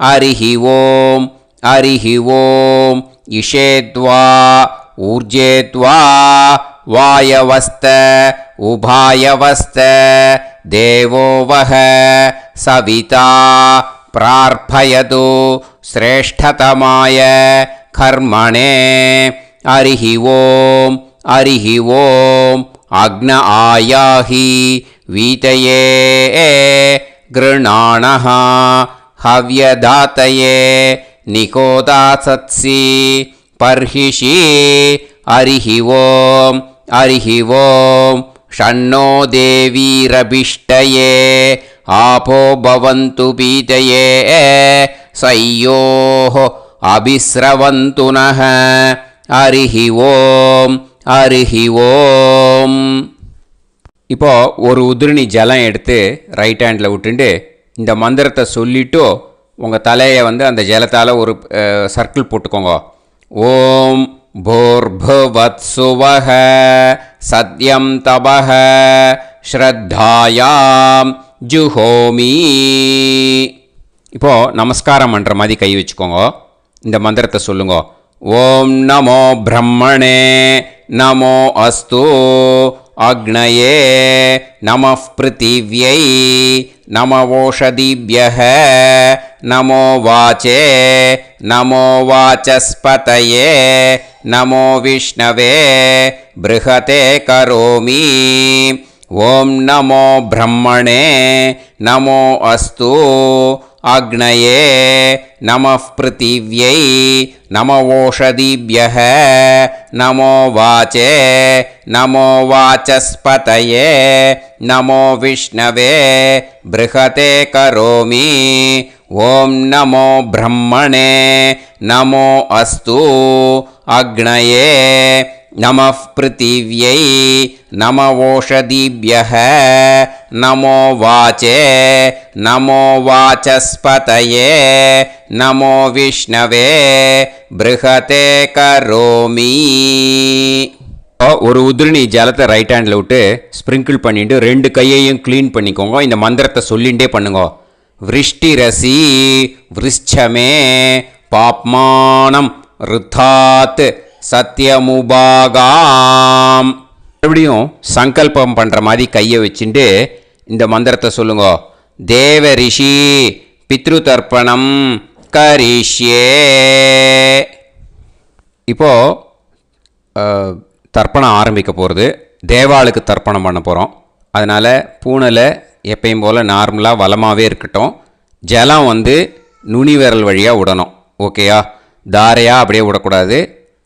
ஹரிஹி ஓம் ஹரிஹி ஓம் இஷேத்வா ஊர்ஜேத்வா வாயவஸ்த உபாயவஸ்த தேவோவஹ சவிதா பிரார்ப்பயது ஸ்ரேஷ்டதமாய கர்மணே. ஹரிஹி ஓம் ஹரிஹி ஓம் அக்ன ஆயாஹி வீதயே கிருணாணஹ ஹவ்யதாத்தயே நிகோதாசத்சி பர்ஹிஷி. ஹரிஹி ஓம் ஹரிஹி ஓம் ஷண்ணோ தேவீரபிஷ்டயே ஆபோ பவந்து பீதயே சய்யோஹ அபிஸ்ரவந்து நஹ. ஹரிஹி ஓம் ஹரிஹி ஓம். இப்போ ஒரு உதிரணி ஜலம் எடுத்து ரைட் ஹேண்டில் விட்டுண்டு இந்த மந்திரத்தை சொல்லிவிட்டு உங்கள் தலையை வந்து அந்த ஜலத்தால் ஒரு சர்க்கிள் போட்டுக்கோங்க. ஓம் பூர்புவத்சுவஹ சத்யம் தபஹ ஸ்ரத்தாயாம் ஜுஹோமி. இப்போது நமஸ்காரம் பண்ணுற மாதிரி கை வச்சுக்கோங்க. இந்த மந்திரத்தை சொல்லுங்க. ஓம் நமோ பிரம்மணே நமோ அஸ்து அக்னயே நமः பிருத்திவ்யை நமவோஷதிப்யஹ நமோ வாச்சே நமோ வாசஸ்பதயே நமோ விஷ்ணவே ப்ருஹதே கரோமி. ஓம் நமோ பிரம்மணே நமோ அஸ்து அக்னயே நமः பிருத்திவ்யை நமவோஷதிப்யஹ நமோ வாச்சே நமோ வாசஸ்பதயே நமோ விஷ்ணவே ப்ருஹதே கரோமி. ஓம் நமோ பிரம்மணே நமோ அஸ்து அக்னயே நமः பிருத்திவ்யை நமவோஷதிப்யஹ நமோ வாச்சே நமோ வாசஸ்பதயே நமோ விஷ்ணவே ப்ருஹதே கரோமி. ஒரு உதிரணி ஜலத்தை ரைட் ஹேண்டில் விட்டு ஸ்ப்ரிங்கிள் பண்ணிட்டு ரெண்டு கையையும் க்ளீன் பண்ணிக்கோங்க. இந்த மந்திரத்தை சொல்லிகிட்டே பண்ணுங்க. விருஷ்டிரசி விருஷ்சமே பாப்மானம் ருத்தாத் சத்யமுபாகாம். மறுபடியும் சங்கல்பம் பண்ணுற மாதிரி கையை வச்சுட்டு இந்த மந்திரத்தை சொல்லுங்க. தேவ ரிஷி பித்ரு தர்ப்பணம் கரிஷ்யே. இப்போது தர்ப்பணம் ஆரம்பிக்க போகிறது. தேவாளுக்கு தர்ப்பணம் பண்ண போகிறோம். அதனால் பூனையில் எப்பயும் போல் நார்மலாக வளமாகவே இருக்கட்டும். ஜலம் வந்து நுனி விரல் வழியாக விடணும். ஓகேயா? தாரையாக அப்படியே விடக்கூடாது.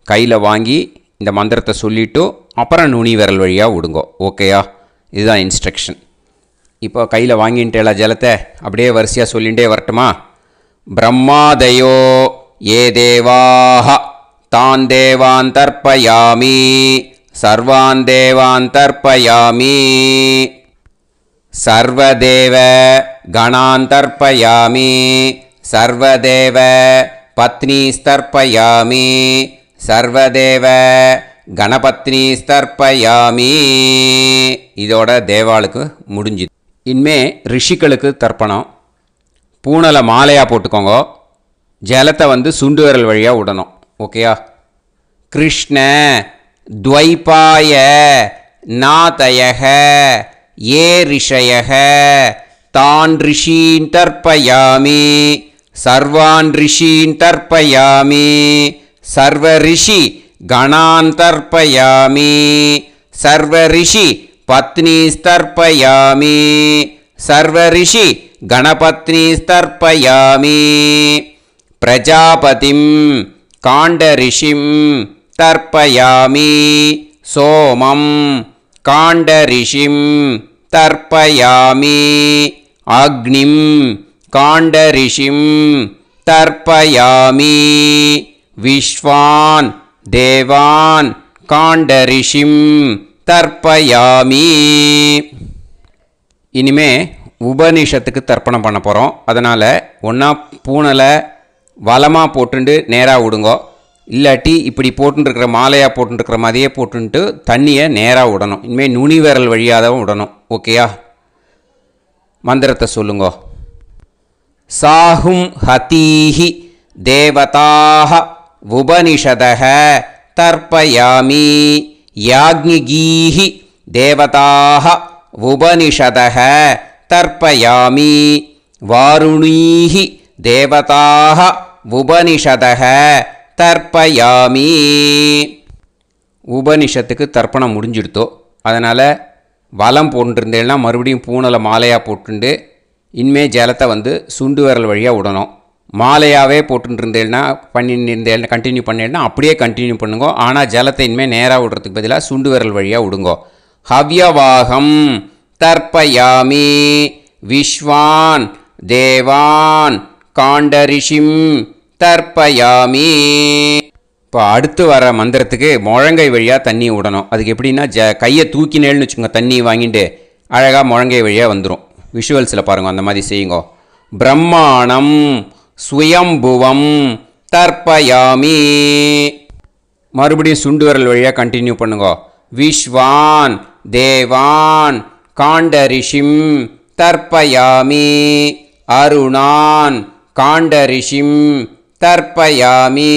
கையில் வாங்கி இந்த மந்திரத்தை சொல்லிவிட்டு அப்புறம் நுனி விரல் வழியாக விடுங்கோ. ஓகேயா? இதுதான் இன்ஸ்ட்ரக்ஷன். இப்போ கையில் வாங்கின்ட்டேல ஜலத்தை அப்படியே வரிசையாக சொல்லிகிட்டே வரட்டுமா? பிரம்மாதயோ ஏ தேவாஹ தான் தேவான் தர்ப்பயாமி சர்வான் தேவான் தர்ப்பயாமி சர்வதேவ கணான் தர்ப்பயாமி சர்வதேவ பத்னீஸ்தர்ப்பயாமி சர்வதேவ கணபத்னி ஸ்தர்ப்பயாமி. இதோட தேவாளுக்கு முடிஞ்சுது. இனிமே ரிஷிகளுக்கு தர்ப்பணம். பூனலை மாலையாக போட்டுக்கோங்க. ஜலத்தை வந்து சுண்டு விரல் வழியாக விடணும். ஓகேயா? கிருஷ்ண துவைபாய நாதயக ஏ ரிஷயக தான் ரிஷீன் தர்ப்பயாமி சர்வான் ரிஷீன் தர்ப்பயாமி சர்வ ரிஷி கணான் தர்ப்பயாமி சர்வ ரிஷி பத்னீஸ்தர்ப்பயாமி சர்வ ரிஷி கணபத்னீஸ்தர்ப்பயாமி பிரஜாபதிம் காண்டரிஷிம் தர்ப்பயாமி சோமம் காண்டரிஷிம் தர்ப்பயாமி அக்னிம் काण्डऋषिं तर्पयामि विश्वान् देवान् काण्डऋषिं तर्पयामि இனிமே உபனிஷத்துக்கு தர்ப்பணம் பண்ண போகிறோம். அதனால் ஒன்றா பூனலை வலமாக போட்டுண்டு நேராக விடுங்கோ, இல்லாட்டி இப்படி போட்டுருக்கிற மாலையாக போட்டுருக்கிற மாதிரியே போட்டுன்ட்டு தண்ணியை நேராக விடணும். இனிமேல் நுனி விரல் வழியாக தான் விடணும். ஓகேயா? மந்திரத்தை சொல்லுங்கோ. சாஹும் ஹதீஹி தேவதாக உபனிஷதக தர்ப்பயாமி யாக்ஞிகீஹி தேவதாக உபனிஷதக தர்ப்பயாமி வாருணீஹி தேவதாக உபனிஷதக தர்ப்பயாமி. உபனிஷத்துக்கு தர்ப்பணம் முடிஞ்சிடுத்தோ, அதனால் வலம் போட்டுருந்தேன்னா மறுபடியும் பூனலை மாலையாக போட்டுண்டு இனிமே ஜலத்தை சுண்டு விரல் வழியாக விடணும். மாலையாகவே போட்டுருந்தேன்னா பண்ணியிருந்தேன் கண்டினியூ பண்ணிடனா அப்படியே கண்டினியூ பண்ணுங்க. ஆனால் ஜலத்தை இனிமேல் நேராக விடுறதுக்கு பதிலாக சுண்டு விரல் வழியாக விடுங்கோ. ஹவ்யவாகம் தர்ப்பயாமி விஸ்வான் தேவான் காண்டரிஷிம் தர்ப்பயாமி. இப்போ அடுத்து வர மந்திரத்துக்கு முழங்கை வழியாக தண்ணி விடணும். அதுக்கு எப்படின்னா கையை தூக்கினேன்னு வச்சுக்கோங்க, தண்ணி வாங்கிட்டு அழகாக முழங்கை வழியாக வந்துடும். விஷுவல்ஸில் பாருங்கள், அந்த மாதிரி செய்யுங்க. பிரம்மாணம் சுயம்புவம் தர்ப்பயாமி. மறுபடியும் சுண்டு விரல் வழியாக கண்டினியூ பண்ணுங்க. விஸ்வான் தேவான் காண்டரிஷிம் தர்ப்பயாமி அருணான் காண்டரிஷிம் தர்ப்பயாமி.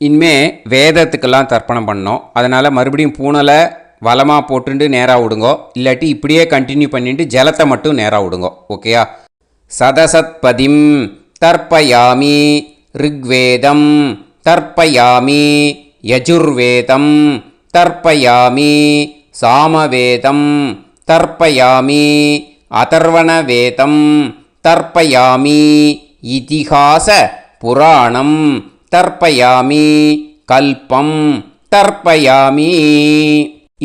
இனிமே வேதத்துக்கெல்லாம் தர்ப்பணம் பண்ணோம். அதனால் மறுபடியும் பூனலை வலமாக போட்டுட்டு நேராக விடுங்கோ, இல்லாட்டி இப்படியே கண்டினியூ பண்ணிட்டு ஜலத்தை மட்டும் நேராக விடுங்கோ. ஓகேயா? சதசத்பதிம் தர்ப்பயாமி ரிக்வேதம் தர்ப்பயாமி யஜுர்வேதம் தர்ப்பயாமி சாமவேதம் தர்ப்பயாமி அதர்வணவேதம் தர்ப்பயாமி இதிஹாச புராணம் தர்ப்பயாமி கல்பம் தர்ப்பயாமி.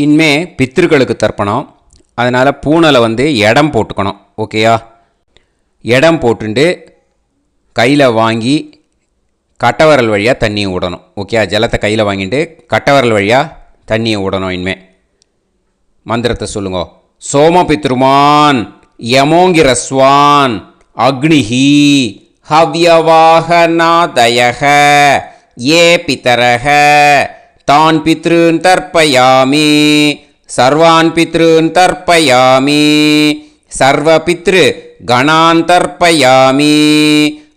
இனிமே பித்ருக்களுக்கு தர்ப்பணம். அதனால் பூனலை இடம் போட்டுக்கணும். ஓகேயா? இடம் போட்டுண்டு கையில் வாங்கி கட்டவரல் வழியாக தண்ணியை விடணும். ஓகே? ஜலத்தை கையில் வாங்கிட்டு கட்டவரல் வழியாக தண்ணியை விடணும். இனிமே மந்திரத்தை சொல்லுங்க. சோமபித்ருமான் யமோங்கிரஸ்வான் அக்னிஹி ஹவ்யவாகநாதயக ஏ பிதரக தான் பித்ருன் தர்ப்பயாமி சர்வான் பித்ருன் தர்ப்பயாமி சர்வபித்ரு கணான் தர்ப்பயாமி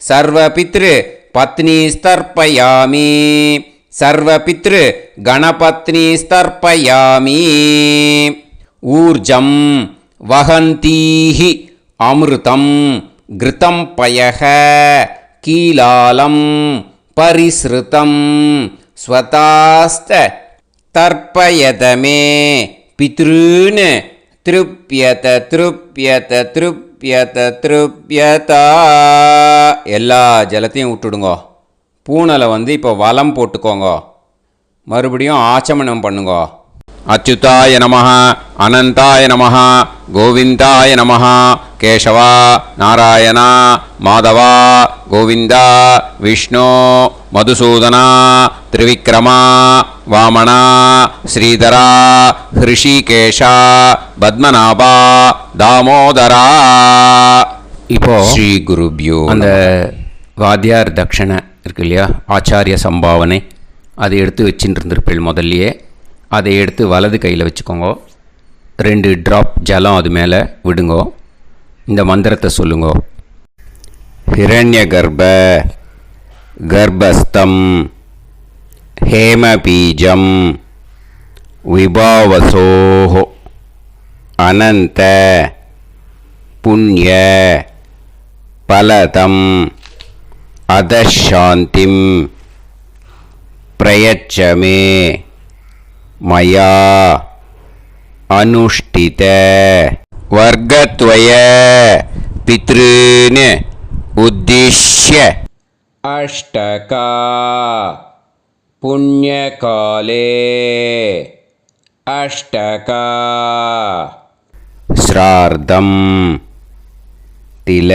சர்வபித்ரு பத்னிஸ்தர்ப்பயாமி சர்வபித்ரு கணபத்னிஸ்தர்ப்பயாமி. ஊர்ஜம் வஹந்தீஹி அமிர்தம் கிருதம் பயக கீலாலம் பரிஸ்ருதம் ஸ்வதாஸ்த தர்ப்பயதமே பித்ருன் திருப்யத திருப்யத திருப்யத திருப்யதா. எல்லா ஜலத்தையும் விட்டுடுங்கோ. பூனலை இப்போ வலம் போட்டுக்கோங்க. மறுபடியும் ஆச்சமனம் பண்ணுங்க. அச்சுதாய நமஹ அனந்தாய நமஹ கோவிந்தாய நமஹ கேசவா நாராயணா மாதவா கோவிந்தா விஷ்ணு மதுசூதனா திரிவிக்ரமா வாமனா ஸ்ரீதரா ஹிருஷிகேஷா பத்மநாபா தாமோதரா. இப்போ ஸ்ரீ குருப்யோ அந்த வாத்தியார் தட்சணை இருக்கு இல்லையா, ஆச்சாரிய சம்பாவனை, அதை எடுத்து வச்சுட்டு இருந்திருப்பேள் முதல்லையே. அதை எடுத்து வலது கையில் வச்சுக்கோங்க. 2 ட்ராப் ஜலம் அது மேலே விடுங்கோ. இந்த மந்திரத்தை சொல்லுங்கோ. ஹிரண்ய கர்ப்ப கர்ப்பஸ்தம் ஹேமபீஜம் விபாவசோஹோ அனந்த புண்ணிய பலதம் அதசாந்திம் பிரயச்சமே மயா அனுஷ்டித வர்க்கத்வய பித்ருன் உத்திஷ்ய அஷ்டகா புண்ணியகாலே அஷ்டகா ஸ்ரார்த்தம் तिल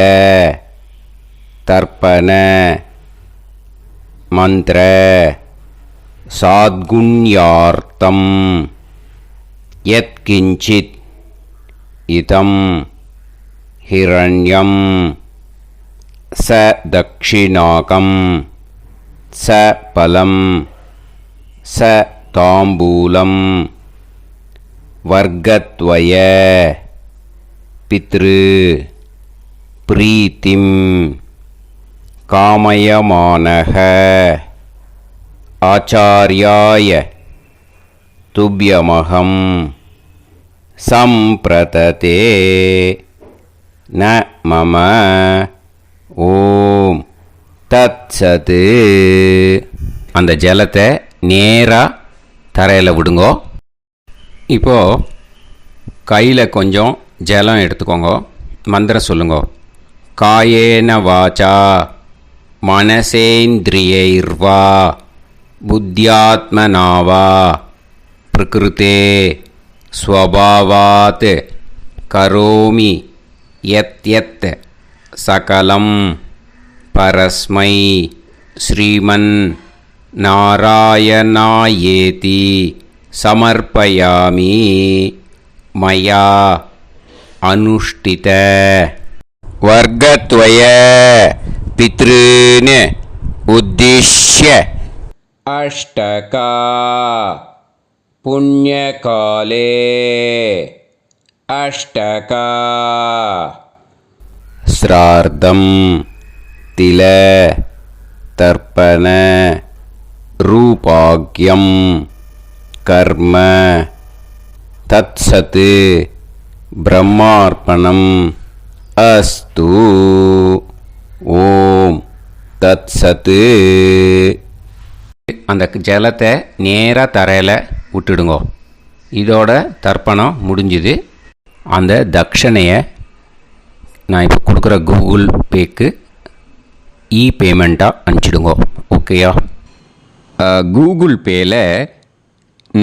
तर्पण मंत्र साद्गुण्यार्थं यत्किंचित् इदं हिरण्यं स दक्षिणाकं स फलं स ताम्बूलं वर्गद्वय पितृ प्रीतिं कामयमानः आचार्याय तुभ्यमहं संप्रतते न मम ஓம் தத்சத். அந்த ஜலத்தை நேராக தரையில் விடுங்கோ. இப்போது கையில் கொஞ்சம் ஜலம் எடுத்துக்கோங்க. மந்திரம் சொல்லுங்கோ. காயேன வாச்சா மனசேந்திரியைர்வா புத்தியாத்மனாவா பிரகிருதே ஸ்வபாவாத் கரோமி யத் யத் சகலம் பரஸ்மை ஸ்ரீமன் நாராயணாயேதி சமர்ப்பயாமி மயா அனுஷ்டித வர்கத்வய பித்ருன் உத்திஷ்ய அஷ்டகா புண்ணியகாலே அஷ்டகா ஸ்ரார்த்தம் தில தர்ப்பண ரூபாக்யம் கர்ம தத்சத் பிரம்மார்ப்பணம் அஸ்து. ஓம் தத்சத். அந்த ஜலத்தை நேராக தரையில் விட்டுடுங்கோ. இதோட தர்ப்பணம் முடிஞ்சுது. அந்த தட்சணையை நான் இப்போ கொடுக்குற கூகுள் பேக்கு பேமெண்ட்டாக அனுப்பிச்சிடுங்கோ. ஓகேயா? கூகுள் பேயில்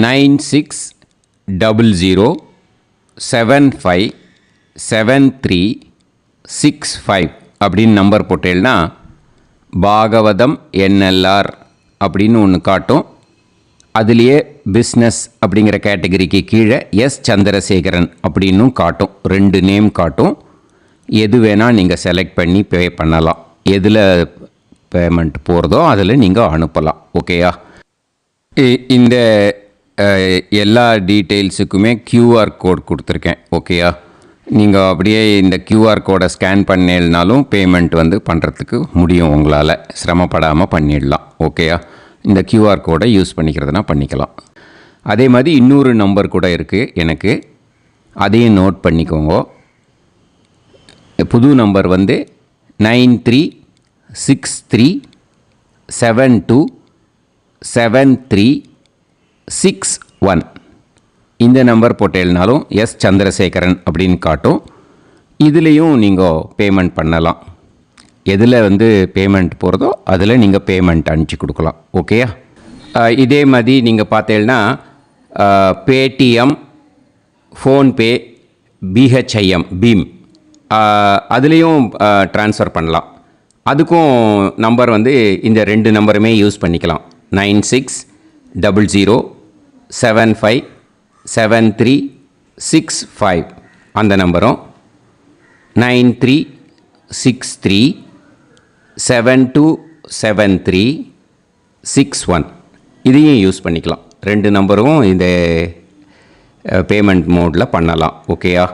9600757365 அப்படின்னு நம்பர் போட்டேன்னா பாகவதம் என்எல்ஆர் அப்படின்னு ஒன்று காட்டும். அதுலேயே பிஸ்னஸ் அப்படிங்கிற கேட்டகரிக்கு கீழே எஸ் சந்திரசேகரன் அப்படின்னும் காட்டும். 2 நேம் காட்டும். எது வேணால் நீங்கள் செலக்ட் பண்ணி பே பண்ணலாம். எதில் பேமெண்ட் போகிறதோ அதில் நீங்கள் அனுப்பலாம். ஓகேயா? இந்த எல்லா டீட்டெயில்ஸுக்குமே QR கோட் கொடுத்துருக்கேன். ஓகேயா? நீங்கள் அப்படியே இந்த QR கோடை ஸ்கேன் பண்ணேனாலும் பேமெண்ட் பண்ணுறதுக்கு முடியும். உங்களால் சிரமப்படாமல் பண்ணிடலாம். ஓகேயா? இந்த QR கோடை யூஸ் பண்ணிக்கிறதுனா பண்ணிக்கலாம். அதே மாதிரி இன்னொரு நம்பர் கூட இருக்குது எனக்கு. அதையும் நோட் பண்ணிக்கோங்க. புது நம்பர் 9363727361. இந்த நம்பர் போட்டேனாலும் எஸ் சந்திரசேகரன் அப்படின்னு காட்டும். இதுலேயும் நீங்கள் பேமெண்ட் பண்ணலாம். எதில் பேமெண்ட் போகிறதோ அதில் நீங்கள் பேமெண்ட் அனுப்பிச்சி கொடுக்கலாம். ஓகேயா? இதே மாதிரி நீங்கள் பார்த்தேன்னா பேடிஎம், ஃபோன்பே, பிஹெச்ஐஎம் பீம் அதுலேயும் ட்ரான்ஸ்ஃபர் பண்ணலாம். அதுக்கும் நம்பர் இந்த 2 நம்பருமே யூஸ் பண்ணிக்கலாம். 9600757365 அந்த நம்பரும் 9363727361 இதையும் யூஸ் பண்ணிக்கலாம். 2 நம்பரும் இந்த பேமெண்ட் மோடில் பண்ணலாம். ஓகேயா?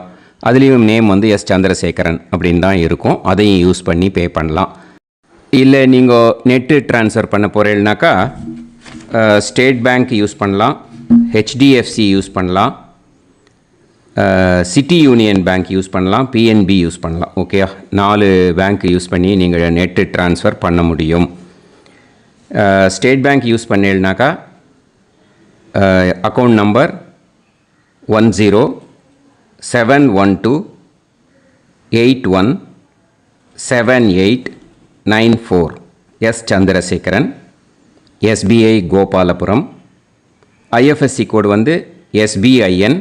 அதுலேயும் நேம் எஸ் சந்திரசேகரன் அப்படின்னு தான் இருக்கும். அதையும் யூஸ் பண்ணி பே பண்ணலாம். இல்லை நீங்கள் நெட்டு ட்ரான்ஸ்ஃபர் பண்ண போகிறீங்கனாக்கா ஸ்டேட் பேங்க் யூஸ் பண்ணலாம், ஹெச்டிஎஃப்சி யூஸ் பண்ணலாம், சிட்டி யூனியன் பேங்க் யூஸ் பண்ணலாம், பிஎன்பி யூஸ் பண்ணலாம். ஓகேயா? 4 பேங்க் யூஸ் பண்ணி நீங்கள் நெட்டு ட்ரான்ஸ்ஃபர் பண்ண முடியும். ஸ்டேட் பேங்க் யூஸ் பண்ணீங்கனாக்கா account number 1071281789 S Chandrasekaran, SBI Gopalapuram. IFSC code SBIN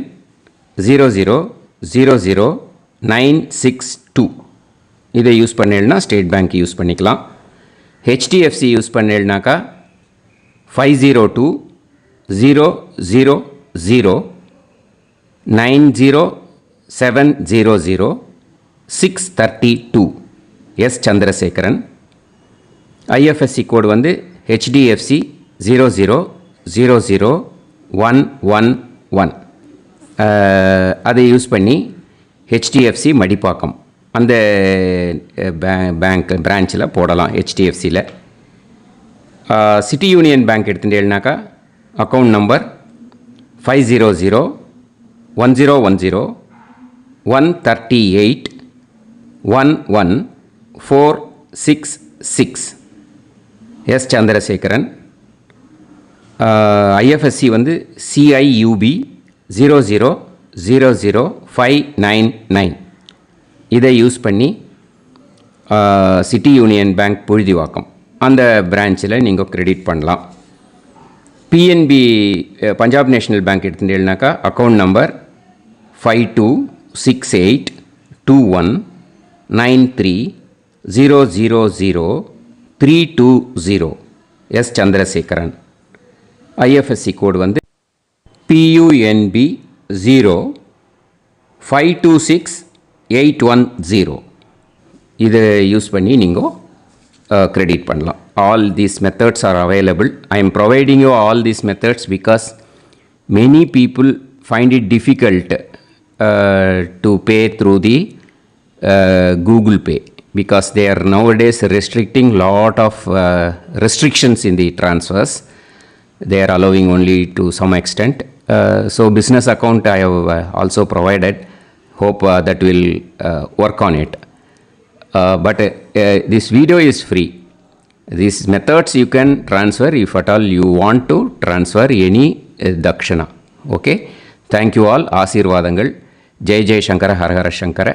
0000962 இதை யூஸ் பண்ணேன்னா ஸ்டேட் பேங்க் யூஸ் பண்ணிக்கலாம். ஹெச்டிஎஃப்சி யூஸ் பண்ணேன்னாக்கா 502-000-90700-632 எஸ் சந்திரசேகரன். ஐஎஃப்எஸ்சி கோடு வந்து ஹெச்டிஎஃப்சி 0000111. அதை யூஸ் பண்ணி ஹெச்டிஎஃப்சி மடிப்பாக்கம் அந்த பேங்க் பிரான்ச்சில் போடலாம். ஹெச்டிஎஃப்சியில் சிட்டி யூனியன் பேங்க் எடுத்துட்டேன்னாக்கா account number 500-1010-138-11466 S Chandrasekaran. IFSC வந்து CIUB 0000599. இதை யூஸ் பண்ணி சிட்டி யூனியன் பேங்க் புழுதிவாக்கம் அந்த பிரான்ச்சில் நீங்கள் கிரெடிட் பண்ணலாம். பிஎன்பி பஞ்சாப் நேஷ்னல் பேங்க் எடுத்துட்டேன்னாக்கா account number 52682193000320 S Chandrasekaran. IFSC code வந்து PUNB 0526810. இதை யூஸ் பண்ணி நீங்கள் கிரெடிட் பண்ணலாம். All these methods are available. I am providing you all these methods because many people find it difficult to pay through the Google Pay because they are nowadays restricting lot of restrictions in the transfers. They are allowing only to some extent. So business account I have also provided. Hope that will work on it. But this video is free. These methods you can transfer if at all you want to transfer any dakshana. Okay. Thank you all. ஆசீர்வாதங்கள். ஜெய் ஜெய் சங்கர ஹரஹர சங்கர.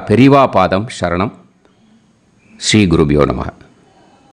பெரிவா பாதம் சரணம். ஸ்ரீ குருபியோ நமஹ.